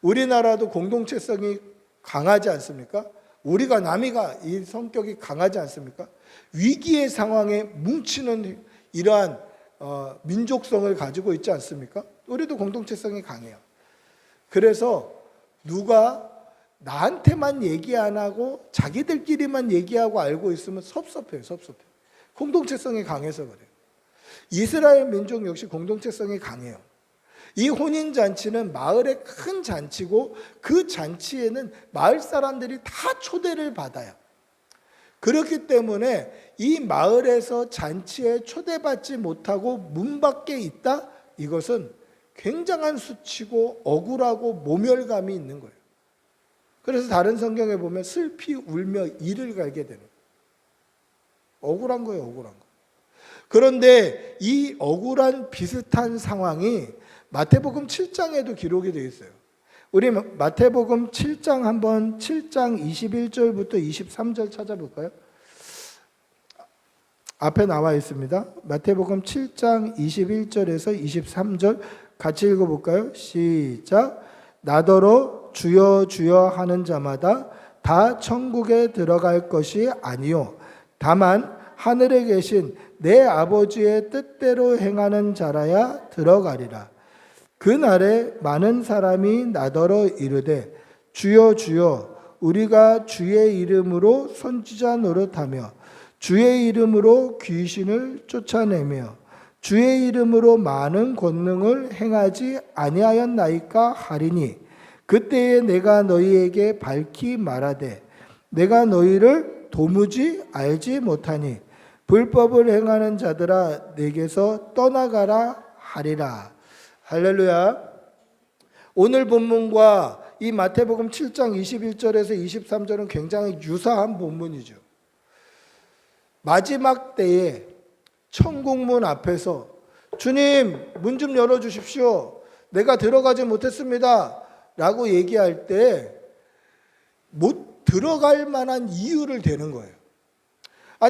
우리나라도 공동체성이 강하지 않습니까? 우리가 남이가 이 성격이 강하지 않습니까? 위기의 상황에 뭉치는 이러한 민족성을 가지고 있지 않습니까? 우리도 공동체성이 강해요. 그래서 누가 나한테만 얘기 안 하고 자기들끼리만 얘기하고 알고 있으면 섭섭해요. 공동체성이 강해서 그래요. 이스라엘 민족 역시 공동체성이 강해요. 이 혼인잔치는 마을의 큰 잔치고 그 잔치에는 마을 사람들이 다 초대를 받아요. 그렇기 때문에 이 마을에서 잔치에 초대받지 못하고 문 밖에 있다? 이것은 굉장한 수치고 억울하고 모멸감이 있는 거예요. 그래서 다른 성경에 보면 슬피 울며 이를 갈게 되는 거예요. 억울한 거예요, 억울한 거. 그런데 이 억울한 비슷한 상황이 마태복음 7장에도 기록이 되어 있어요. 우리 마태복음 7장 한번 7장 21절부터 23절 찾아볼까요? 앞에 나와 있습니다. 마태복음 7장 21절에서 23절 같이 읽어볼까요? 시작. 나더러 주여 주여 하는 자마다 다 천국에 들어갈 것이 아니요 다만 하늘에 계신 내 아버지의 뜻대로 행하는 자라야 들어가리라. 그날에 많은 사람이 나더러 이르되 주여 주여 우리가 주의 이름으로 선지자 노릇하며 주의 이름으로 귀신을 쫓아내며 주의 이름으로 많은 권능을 행하지 아니하였나이까 하리니 그때에 내가 너희에게 밝히 말하되 내가 너희를 도무지 알지 못하니 불법을 행하는 자들아 내게서 떠나가라 하리라. 할렐루야. 오늘 본문과 이 마태복음 7장 21절에서 23절은 굉장히 유사한 본문이죠. 마지막 때에 천국문 앞에서 주님 문 좀 열어주십시오. 내가 들어가지 못했습니다. 라고 얘기할 때 못 들어갈 만한 이유를 대는 거예요.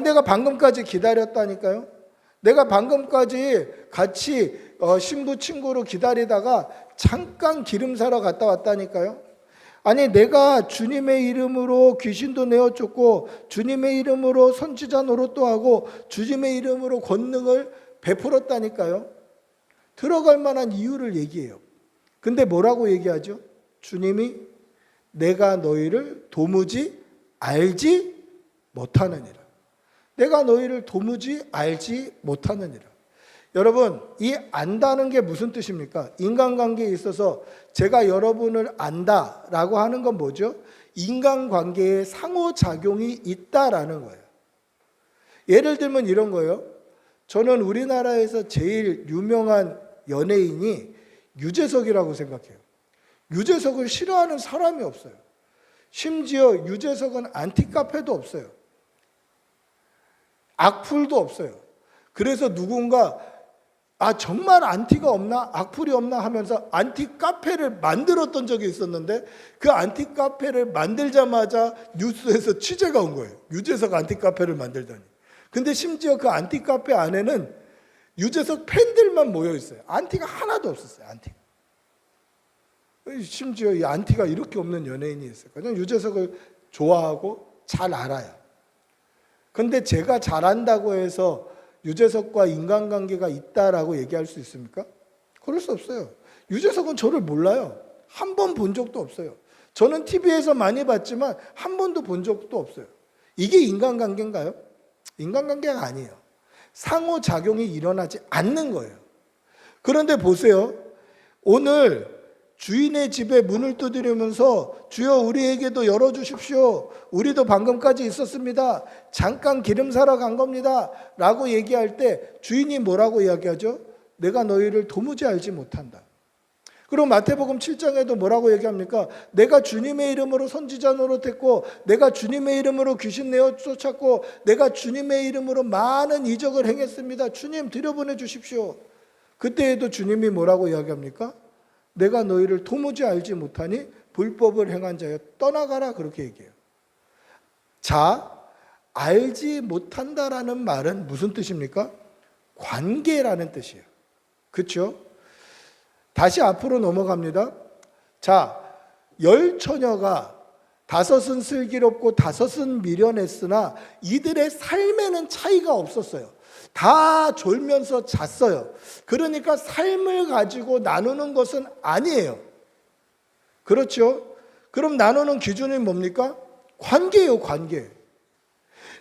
내가 방금까지 기다렸다니까요. 내가 방금까지 같이 신부 친구로 기다리다가 잠깐 기름 사러 갔다 왔다니까요. 아니 내가 주님의 이름으로 귀신도 내어 쫓고 주님의 이름으로 선지자 노릇도 하고 주님의 이름으로 권능을 베풀었다니까요. 들어갈 만한 이유를 얘기해요. 근데 뭐라고 얘기하죠? 주님이 내가 너희를 도무지 알지 못하느니라. 내가 너희를 도무지 알지 못하느니라. 여러분, 이 안다는 게 무슨 뜻입니까? 인간관계에 있어서 제가 여러분을 안다라고 하는 건 뭐죠? 인간관계에 상호작용이 있다라는 거예요. 예를 들면 이런 거예요. 저는 우리나라에서 제일 유명한 연예인이 유재석이라고 생각해요. 유재석을 싫어하는 사람이 없어요. 심지어 유재석은 안티카페도 없어요. 악플도 없어요. 그래서 누군가 정말 안티가 없나? 악플이 없나? 하면서 안티카페를 만들었던 적이 있었는데 그 안티카페를 만들자마자 뉴스에서 취재가 온 거예요. 유재석 안티카페를 만들다니. 근데 심지어 그 안티카페 안에는 유재석 팬들만 모여 있어요. 안티가 하나도 없었어요. 안티가. 심지어 이 안티가 이렇게 없는 연예인이 있어요. 그냥 유재석을 좋아하고 잘 알아요. 근데 제가 잘한다고 해서 유재석과 인간관계가 있다라고 얘기할 수 있습니까? 그럴 수 없어요. 유재석은 저를 몰라요. 한 번 본 적도 없어요. 저는 TV에서 많이 봤지만 한 번도 본 적도 없어요. 이게 인간관계인가요? 인간관계가 아니에요. 상호작용이 일어나지 않는 거예요. 그런데 보세요. 오늘 주인의 집에 문을 두드리면서 주여 우리에게도 열어주십시오. 우리도 방금까지 있었습니다. 잠깐 기름 사러 간 겁니다. 라고 얘기할 때 주인이 뭐라고 이야기하죠? 내가 너희를 도무지 알지 못한다. 그리고 마태복음 7장에도 뭐라고 얘기합니까? 내가 주님의 이름으로 선지자 노릇했고 내가 주님의 이름으로 귀신 내어 쫓았고 내가 주님의 이름으로 많은 이적을 행했습니다. 주님 들여보내 주십시오. 그때에도 주님이 뭐라고 이야기합니까? 내가 너희를 도무지 알지 못하니 불법을 행한 자여 떠나가라 그렇게 얘기해요. 자, 알지 못한다라는 말은 무슨 뜻입니까? 관계라는 뜻이에요. 그렇죠? 다시 앞으로 넘어갑니다. 자, 10처녀가 5은 슬기롭고 5은 미련했으나 이들의 삶에는 차이가 없었어요. 다 졸면서 잤어요. 그러니까 삶을 가지고 나누는 것은 아니에요. 그렇죠? 그럼 나누는 기준이 뭡니까? 관계예요, 관계.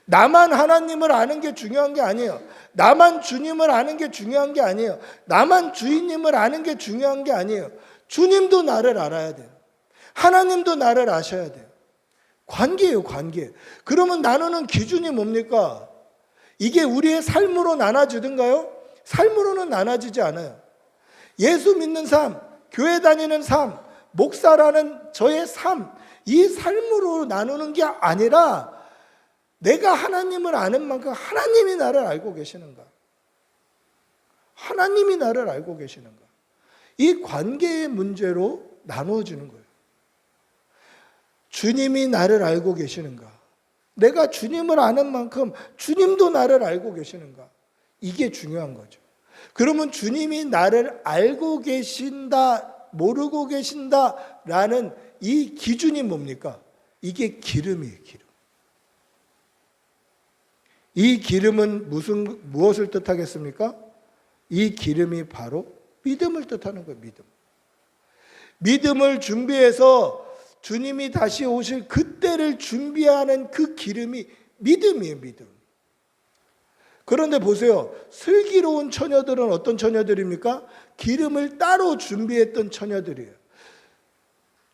나만 하나님을 아는 게 중요한 게 아니에요. 나만 주님을 아는 게 중요한 게 아니에요. 나만 주인님을 아는 게 중요한 게 아니에요. 주님도 나를 알아야 돼요. 하나님도 나를 아셔야 돼요. 관계예요, 관계. 그러면 나누는 기준이 뭡니까? 이게 우리의 삶으로 나눠지든가요? 삶으로는 나눠지지 않아요. 예수 믿는 삶, 교회 다니는 삶, 목사라는 저의 삶, 이 삶으로 나누는 게 아니라 내가 하나님을 아는 만큼 하나님이 나를 알고 계시는가? 하나님이 나를 알고 계시는가? 이 관계의 문제로 나누어지는 거예요. 주님이 나를 알고 계시는가? 내가 주님을 아는 만큼 주님도 나를 알고 계시는가? 이게 중요한 거죠. 그러면 주님이 나를 알고 계신다, 모르고 계신다라는 이 기준이 뭡니까? 이게 기름이에요, 기름. 이 기름은 무엇을 뜻하겠습니까? 이 기름이 바로 믿음을 뜻하는 거예요, 믿음. 믿음을 준비해서 주님이 다시 오실 그때를 준비하는 그 기름이 믿음이에요, 믿음. 그런데 보세요. 슬기로운 처녀들은 어떤 처녀들입니까? 기름을 따로 준비했던 처녀들이에요.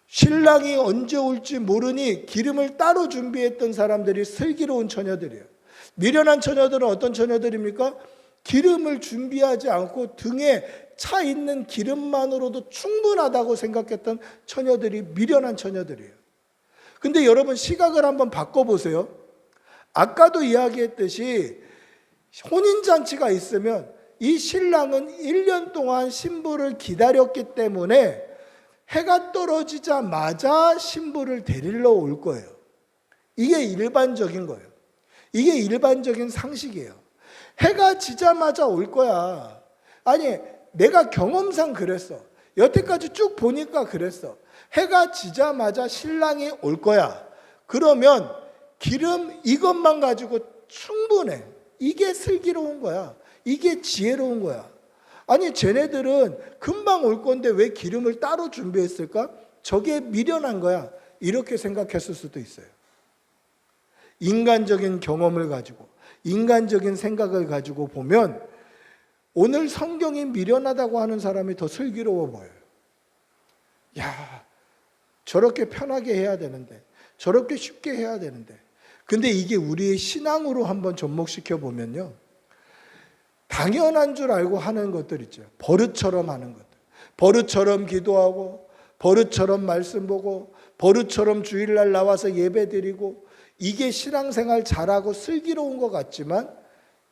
신랑이 언제 올지 모르니 기름을 따로 준비했던 사람들이 슬기로운 처녀들이에요. 미련한 처녀들은 어떤 처녀들입니까? 기름을 준비하지 않고 등에 차 있는 기름만으로도 충분하다고 생각했던 처녀들이 미련한 처녀들이에요. 근데 여러분 시각을 한번 바꿔보세요. 아까도 이야기했듯이 혼인잔치가 있으면 이 신랑은 1년 동안 신부를 기다렸기 때문에 해가 떨어지자마자 신부를 데리러 올 거예요. 이게 일반적인 거예요. 이게 일반적인 상식이에요. 해가 지자마자 올 거야. 아니, 내가 경험상 그랬어. 여태까지 쭉 보니까 그랬어. 해가 지자마자 신랑이 올 거야. 그러면 기름 이것만 가지고 충분해. 이게 슬기로운 거야. 이게 지혜로운 거야. 아니 쟤네들은 금방 올 건데 왜 기름을 따로 준비했을까? 저게 미련한 거야. 이렇게 생각했을 수도 있어요. 인간적인 경험을 가지고 인간적인 생각을 가지고 보면 오늘 성경이 미련하다고 하는 사람이 더 슬기로워 보여요. 야, 저렇게 편하게 해야 되는데, 저렇게 쉽게 해야 되는데. 근데 이게 우리의 신앙으로 한번 접목시켜 보면요, 당연한 줄 알고 하는 것들 있죠. 버릇처럼 하는 것들. 버릇처럼 기도하고, 버릇처럼 말씀 보고, 버릇처럼 주일날 나와서 예배 드리고, 이게 신앙생활 잘하고 슬기로운 것 같지만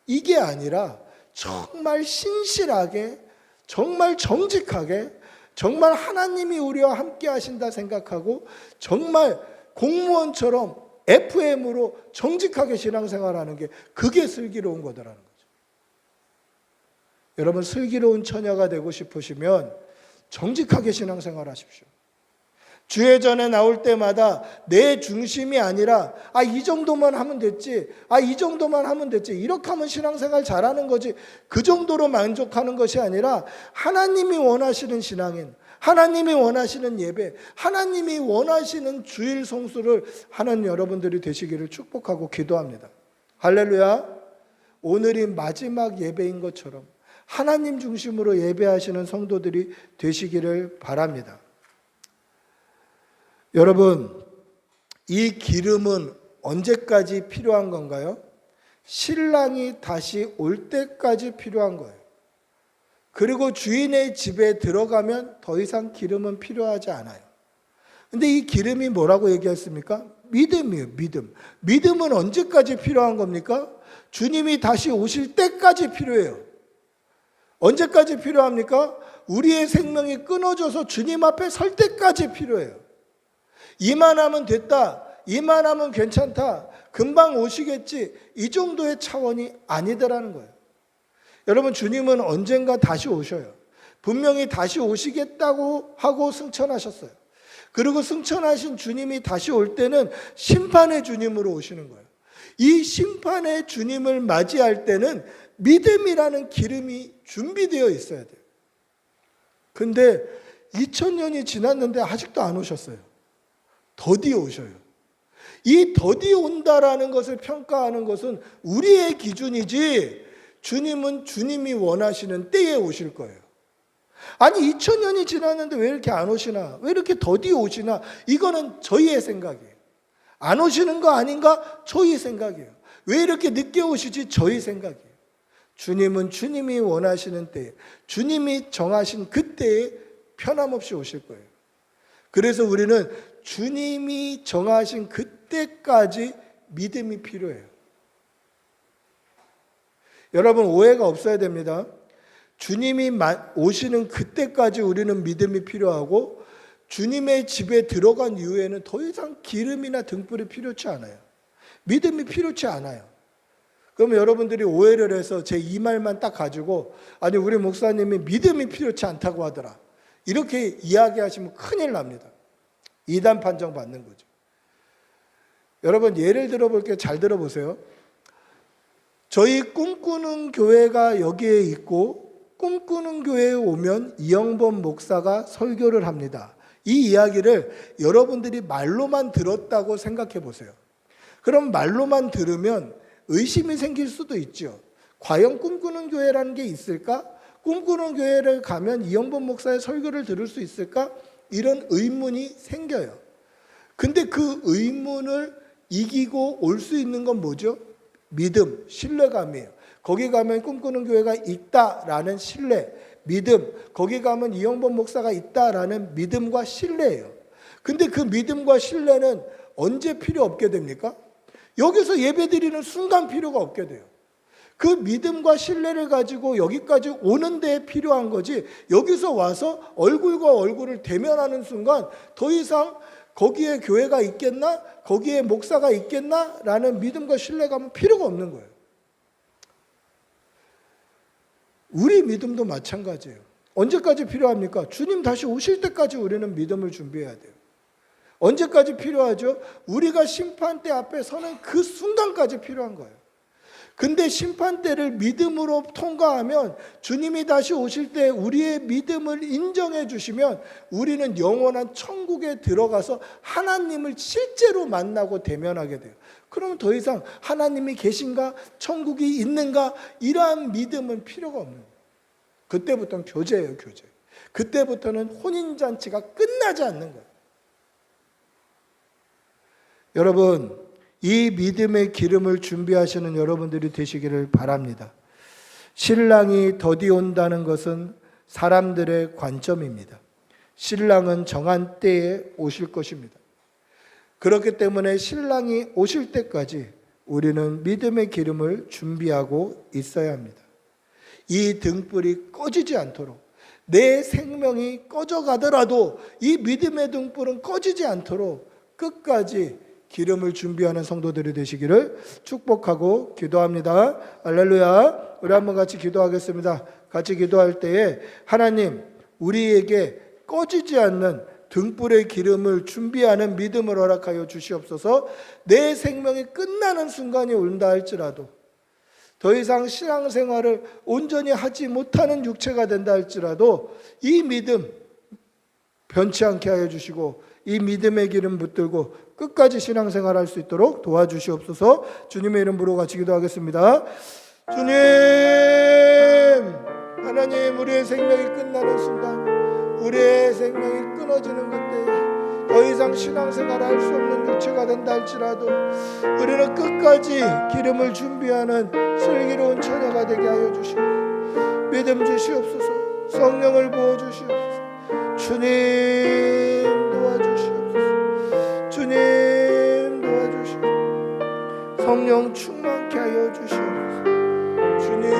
이게 아니라 정말 신실하게, 정말 정직하게, 정말 하나님이 우리와 함께 하신다 생각하고 정말 공무원처럼 FM으로 정직하게 신앙생활하는 게 그게 슬기로운 거더라는 거죠. 여러분 슬기로운 처녀가 되고 싶으시면 정직하게 신앙생활하십시오. 주회전에 나올 때마다 내 중심이 아니라 이 정도만 하면 됐지, 이 정도만 하면 됐지, 이렇게 하면 신앙생활 잘하는 거지, 그 정도로 만족하는 것이 아니라 하나님이 원하시는 신앙인, 하나님이 원하시는 예배, 하나님이 원하시는 주일 성수를 하는 여러분들이 되시기를 축복하고 기도합니다. 할렐루야. 오늘이 마지막 예배인 것처럼 하나님 중심으로 예배하시는 성도들이 되시기를 바랍니다. 여러분, 이 기름은 언제까지 필요한 건가요? 신랑이 다시 올 때까지 필요한 거예요. 그리고 주인의 집에 들어가면 더 이상 기름은 필요하지 않아요. 근데 이 기름이 뭐라고 얘기했습니까? 믿음이에요, 믿음. 믿음은 언제까지 필요한 겁니까? 주님이 다시 오실 때까지 필요해요. 언제까지 필요합니까? 우리의 생명이 끊어져서 주님 앞에 설 때까지 필요해요. 이만하면 됐다, 이만하면 괜찮다, 금방 오시겠지, 이 정도의 차원이 아니더라는 거예요. 여러분 주님은 언젠가 다시 오셔요. 분명히 다시 오시겠다고 하고 승천하셨어요. 그리고 승천하신 주님이 다시 올 때는 심판의 주님으로 오시는 거예요. 이 심판의 주님을 맞이할 때는 믿음이라는 기름이 준비되어 있어야 돼요. 근데 2000년이 지났는데 아직도 안 오셨어요. 더디 오셔요. 이 더디 온다라는 것을 평가하는 것은 우리의 기준이지 주님은 주님이 원하시는 때에 오실 거예요. 아니 2000년이 지났는데 왜 이렇게 안 오시나? 왜 이렇게 더디 오시나? 이거는 저희의 생각이에요. 안 오시는 거 아닌가? 저희 생각이에요. 왜 이렇게 늦게 오시지? 저희 생각이에요. 주님은 주님이 원하시는 때에, 주님이 정하신 그때에 편함없이 오실 거예요. 그래서 우리는 주님이 정하신 그때까지 믿음이 필요해요. 여러분 오해가 없어야 됩니다. 주님이 오시는 그때까지 우리는 믿음이 필요하고 주님의 집에 들어간 이후에는 더 이상 기름이나 등불이 필요치 않아요. 믿음이 필요치 않아요. 그럼 여러분들이 오해를 해서 제 이 말만 딱 가지고 아니 우리 목사님이 믿음이 필요치 않다고 하더라, 이렇게 이야기하시면 큰일 납니다. 이단 판정 받는 거죠. 여러분 예를 들어볼게요. 잘 들어보세요. 저희 꿈꾸는 교회가 여기에 있고 꿈꾸는 교회에 오면 이영범 목사가 설교를 합니다. 이 이야기를 여러분들이 말로만 들었다고 생각해 보세요. 그럼 말로만 들으면 의심이 생길 수도 있죠. 과연 꿈꾸는 교회라는 게 있을까? 꿈꾸는 교회를 가면 이영범 목사의 설교를 들을 수 있을까? 이런 의문이 생겨요. 근데 그 의문을 이기고 올 수 있는 건 뭐죠? 믿음, 신뢰감이에요. 거기 가면 꿈꾸는 교회가 있다라는 신뢰, 믿음, 거기 가면 이영범 목사가 있다라는 믿음과 신뢰예요. 근데 그 믿음과 신뢰는 언제 필요 없게 됩니까? 여기서 예배드리는 순간 필요가 없게 돼요. 그 믿음과 신뢰를 가지고 여기까지 오는 데에 필요한 거지, 여기서 와서 얼굴과 얼굴을 대면하는 순간 더 이상 거기에 교회가 있겠나? 거기에 목사가 있겠나? 라는 믿음과 신뢰감은 필요가 없는 거예요. 우리 믿음도 마찬가지예요. 언제까지 필요합니까? 주님 다시 오실 때까지 우리는 믿음을 준비해야 돼요. 언제까지 필요하죠? 우리가 심판대 앞에 서는 그 순간까지 필요한 거예요. 근데 심판대를 믿음으로 통과하면 주님이 다시 오실 때 우리의 믿음을 인정해 주시면 우리는 영원한 천국에 들어가서 하나님을 실제로 만나고 대면하게 돼요. 그러면 더 이상 하나님이 계신가? 천국이 있는가? 이러한 믿음은 필요가 없는 거예요. 그때부터는 교제예요, 교제. 그때부터는 혼인잔치가 끝나지 않는 거예요. 여러분, 이 믿음의 기름을 준비하시는 여러분들이 되시기를 바랍니다. 신랑이 더디 온다는 것은 사람들의 관점입니다. 신랑은 정한 때에 오실 것입니다. 그렇기 때문에 신랑이 오실 때까지 우리는 믿음의 기름을 준비하고 있어야 합니다. 이 등불이 꺼지지 않도록, 내 생명이 꺼져가더라도 이 믿음의 등불은 꺼지지 않도록 끝까지 기름을 준비하는 성도들이 되시기를 축복하고 기도합니다. 할렐루야. 우리 한번 같이 기도하겠습니다. 같이 기도할 때에 하나님, 우리에게 꺼지지 않는 등불의 기름을 준비하는 믿음을 허락하여 주시옵소서. 내 생명이 끝나는 순간이 온다 할지라도, 더 이상 신앙생활을 온전히 하지 못하는 육체가 된다 할지라도 이 믿음 변치 않게 하여 주시고 이 믿음의 기름 붙들고 끝까지 신앙생활 할 수 있도록 도와주시옵소서. 주님의 이름으로 같이 기도하겠습니다. 주님, 하나님, 우리의 생명이 끝나는 순간, 우리의 생명이 끊어지는 그때에 더 이상 신앙생활 할 수 없는 육체가 된다 할지라도 우리는 끝까지 기름을 준비하는 슬기로운 처녀가 되게 하여 주시고 믿음 주시옵소서. 성령을 부어주시옵소서. 주님 도와주시옵소서. 주님 도와주시옵소서. 성령 충만케 하여 주시옵소서. 주님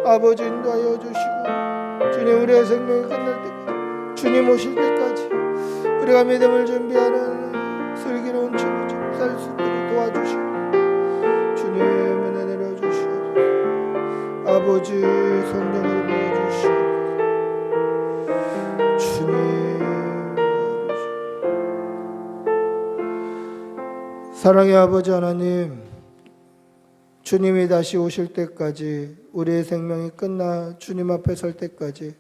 아버지 인도하여 주시고, 주님 우리의 생명이 끝날 때까지, 주님 오실 때까지 우리가 믿음을 준비하는 슬기로운 처녀처럼 살 수 있도록 도와주시고 주님 은혜 내려주시옵소서. 아버지 성령을 부어주시옵소서. 사랑의 아버지 하나님, 주님이 다시 오실 때까지, 우리의 생명이 끝나 주님 앞에 설 때까지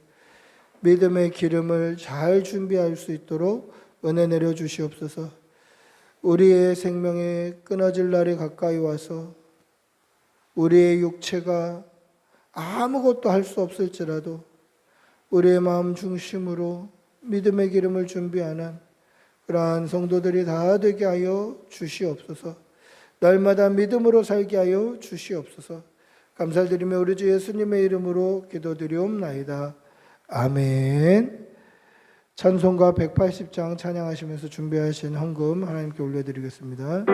믿음의 기름을 잘 준비할 수 있도록 은혜 내려 주시옵소서. 우리의 생명이 끊어질 날이 가까이 와서 우리의 육체가 아무것도 할 수 없을지라도 우리의 마음 중심으로 믿음의 기름을 준비하는 그러한 성도들이 다 되게 하여 주시옵소서. 날마다 믿음으로 살게 하여 주시옵소서. 감사드리며 우리 주 예수님의 이름으로 기도드리옵나이다. 아멘. 찬송가 180장 찬양하시면서 준비하신 헌금 하나님께 올려드리겠습니다.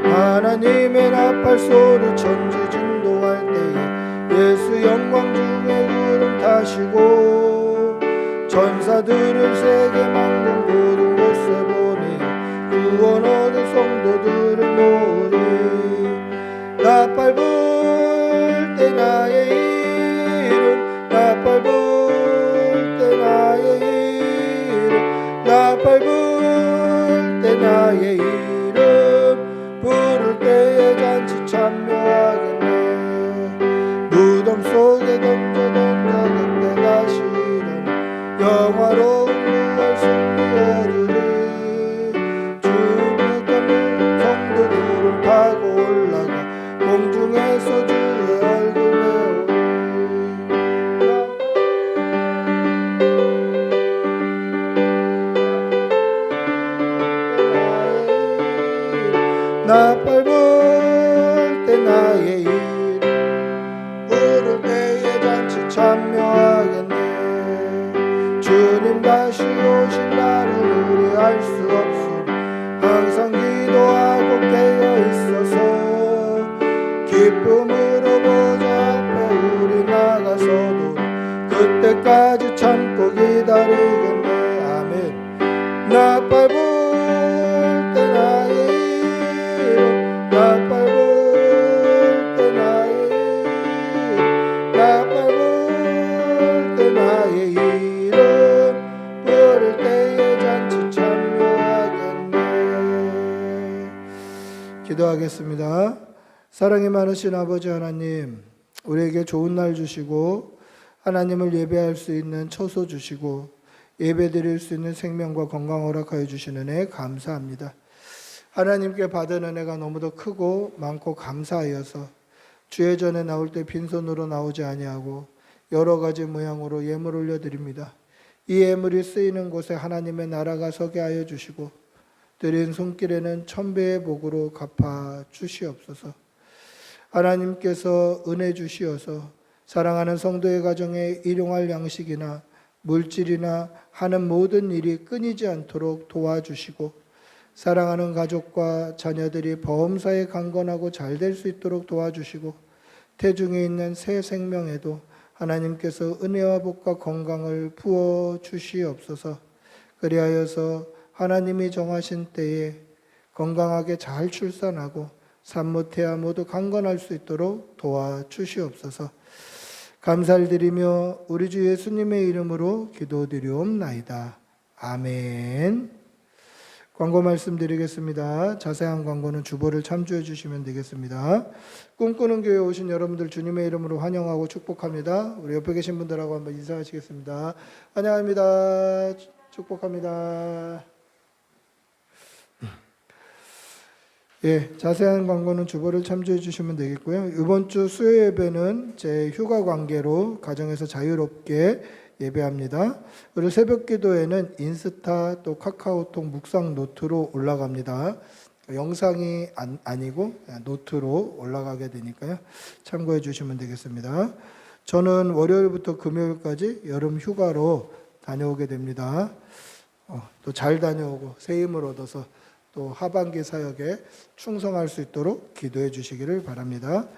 하나님의 나팔 소리 천지진동할 때에 예수 영광 중에 구름 타시고 천사들을 세계 만국 모든 곳에 보내 구원 얻은 성도들을 모으리. 나팔 불 때 나의 이름, 나팔 불 때 나의 이름, 나팔 불 때 나의 이름, 부를 때에 잔치 참여하겠네. 무덤 속에 던져 그때 다시 일어나 영화로운 무할 승리 얻으리. 주님의 검은 성도들은 타고 올라가 공중에서 주의 얼굴 배우리. 나팔 불 때 나의 이름, 부를 때에 잔치 참여하겠네. 주님 다시 오신 날은 우리 알 수 없으니 항상 기도하고 깨어 있어서 기쁨으로 보좌 앞에 우리 나가서도 그때까지 참고 기다리겠네. 아멘. 나팔 불 때 기도하겠습니다. 사랑이 많으신 아버지 하나님, 우리에게 좋은 날 주시고 하나님을 예배할 수 있는 처소 주시고 예배 드릴 수 있는 생명과 건강 허락하여 주시는 은혜 감사합니다. 하나님께 받은 은혜가 너무도 크고 많고 감사하여서 주의 전에 나올 때 빈손으로 나오지 아니하고 여러 가지 모양으로 예물 올려드립니다. 이 예물이 쓰이는 곳에 하나님의 나라가 서게 하여 주시고 드린 손길에는 천배의 복으로 갚아 주시옵소서. 하나님께서 은혜 주시어서 사랑하는 성도의 가정에 일용할 양식이나 물질이나 하는 모든 일이 끊이지 않도록 도와주시고 사랑하는 가족과 자녀들이 보험사에 강건하고 잘 될 수 있도록 도와주시고 태중에 있는 새 생명에도 하나님께서 은혜와 복과 건강을 부어 주시옵소서. 그리하여서 하나님이 정하신 때에 건강하게 잘 출산하고 산모태아 모두 강건할 수 있도록 도와주시옵소서. 감사를 드리며 우리 주 예수님의 이름으로 기도드리옵나이다. 아멘. 광고 말씀드리겠습니다. 자세한 광고는 주보를 참조해 주시면 되겠습니다. 꿈꾸는 교회에 오신 여러분들 주님의 이름으로 환영하고 축복합니다. 우리 옆에 계신 분들하고 한번 인사하시겠습니다. 환영합니다. 축복합니다. 예, 자세한 광고는 주보를 참조해 주시면 되겠고요. 이번 주 수요 예배는 제 휴가 관계로 가정에서 자유롭게 예배합니다. 그리고 새벽 기도에는 인스타 또 카카오톡 묵상 노트로 올라갑니다. 영상이 아니고 노트로 올라가게 되니까요. 참고해 주시면 되겠습니다. 저는 월요일부터 금요일까지 여름 휴가로 다녀오게 됩니다. 또 잘 다녀오고 새 힘을 얻어서 또 하반기 사역에 충성할 수 있도록 기도해 주시기를 바랍니다.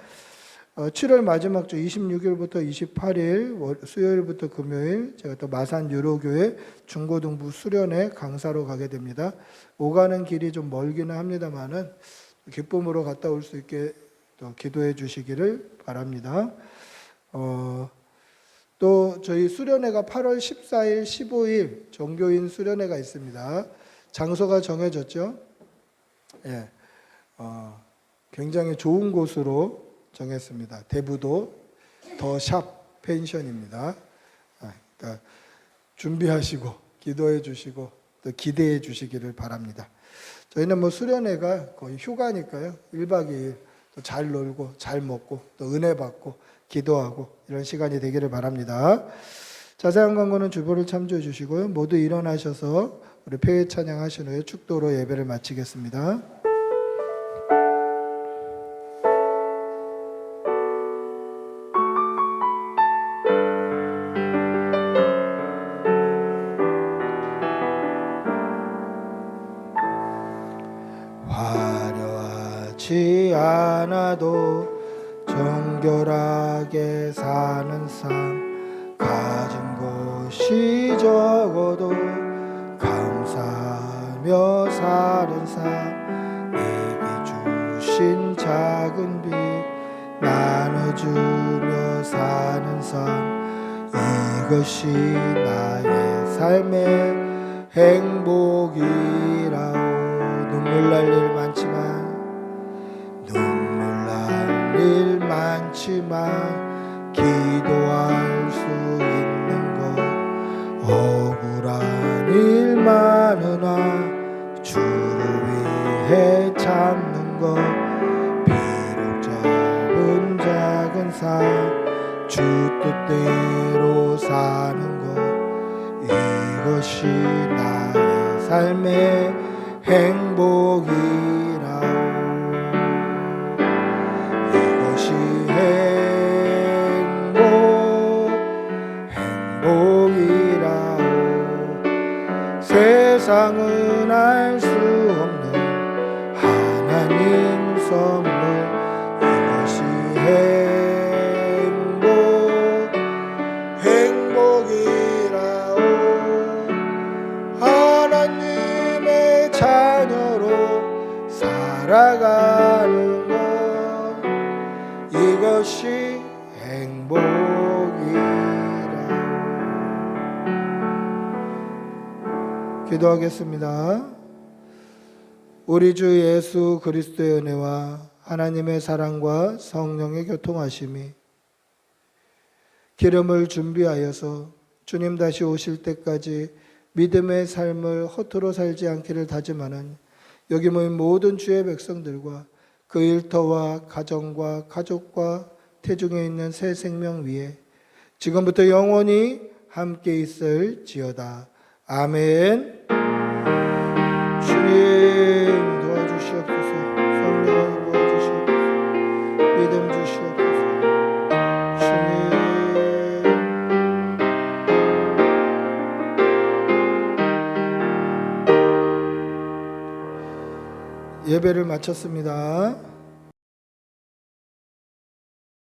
7월 마지막 주 26일부터 28일 수요일부터 금요일 제가 또 마산 유로교회 중고등부 수련회 강사로 가게 됩니다. 오가는 길이 좀 멀기는 합니다만은 기쁨으로 갔다 올 수 있게 또 기도해 주시기를 바랍니다. 또 저희 수련회가 8월 14일, 15일 종교인 수련회가 있습니다. 장소가 정해졌죠. 예, 굉장히 좋은 곳으로 정했습니다. 대부도 더 샵 펜션입니다. 그러니까 준비하시고 기도해 주시고 또 기대해 주시기를 바랍니다. 저희는 뭐 수련회가 거의 휴가니까요. 1박 2일 또 잘 놀고 잘 먹고 또 은혜 받고 기도하고 이런 시간이 되기를 바랍니다. 자세한 광고는 주보를 참조해 주시고요. 모두 일어나셔서 우리 폐회 찬양하신 후에 축도로 예배를 마치겠습니다. 화려하지 않아도 정결하게 사는 삶, 가진 것이 적어도 감사하며 사는 삶, 내게 주신 작은 빚 나눠주며 사는 삶, 이것이 나의 삶의 행복이라오. 눈물 날 일 많지만 기도할 수 있는 것, 억울한 일 많으나 주를 위해 참는 것, 비록 짧은 작은 삶 주 뜻대로 사는 것, 이것이 나의 삶의 행복이라오. 세상은 알 수 없는 하나님 선물, 이것이 행복이라오. 하나님의 자녀로 살아가는 것, 이것이 행복이라. 기도하겠습니다. 우리 주 예수 그리스도의 은혜와 하나님의 사랑과 성령의 교통하심이 기름을 준비하여서 주님 다시 오실 때까지 믿음의 삶을 허투루 살지 않기를 다짐하는 여기 모인 모든 주의 백성들과 그 일터와 가정과 가족과 태중에 있는 새 생명 위에 지금부터 영원히 함께 있을지어다. 아멘. 주님 도와주시옵소서. 성령 도와주시옵소서. 믿음 주시옵소서. 주님. 예배를 마쳤습니다.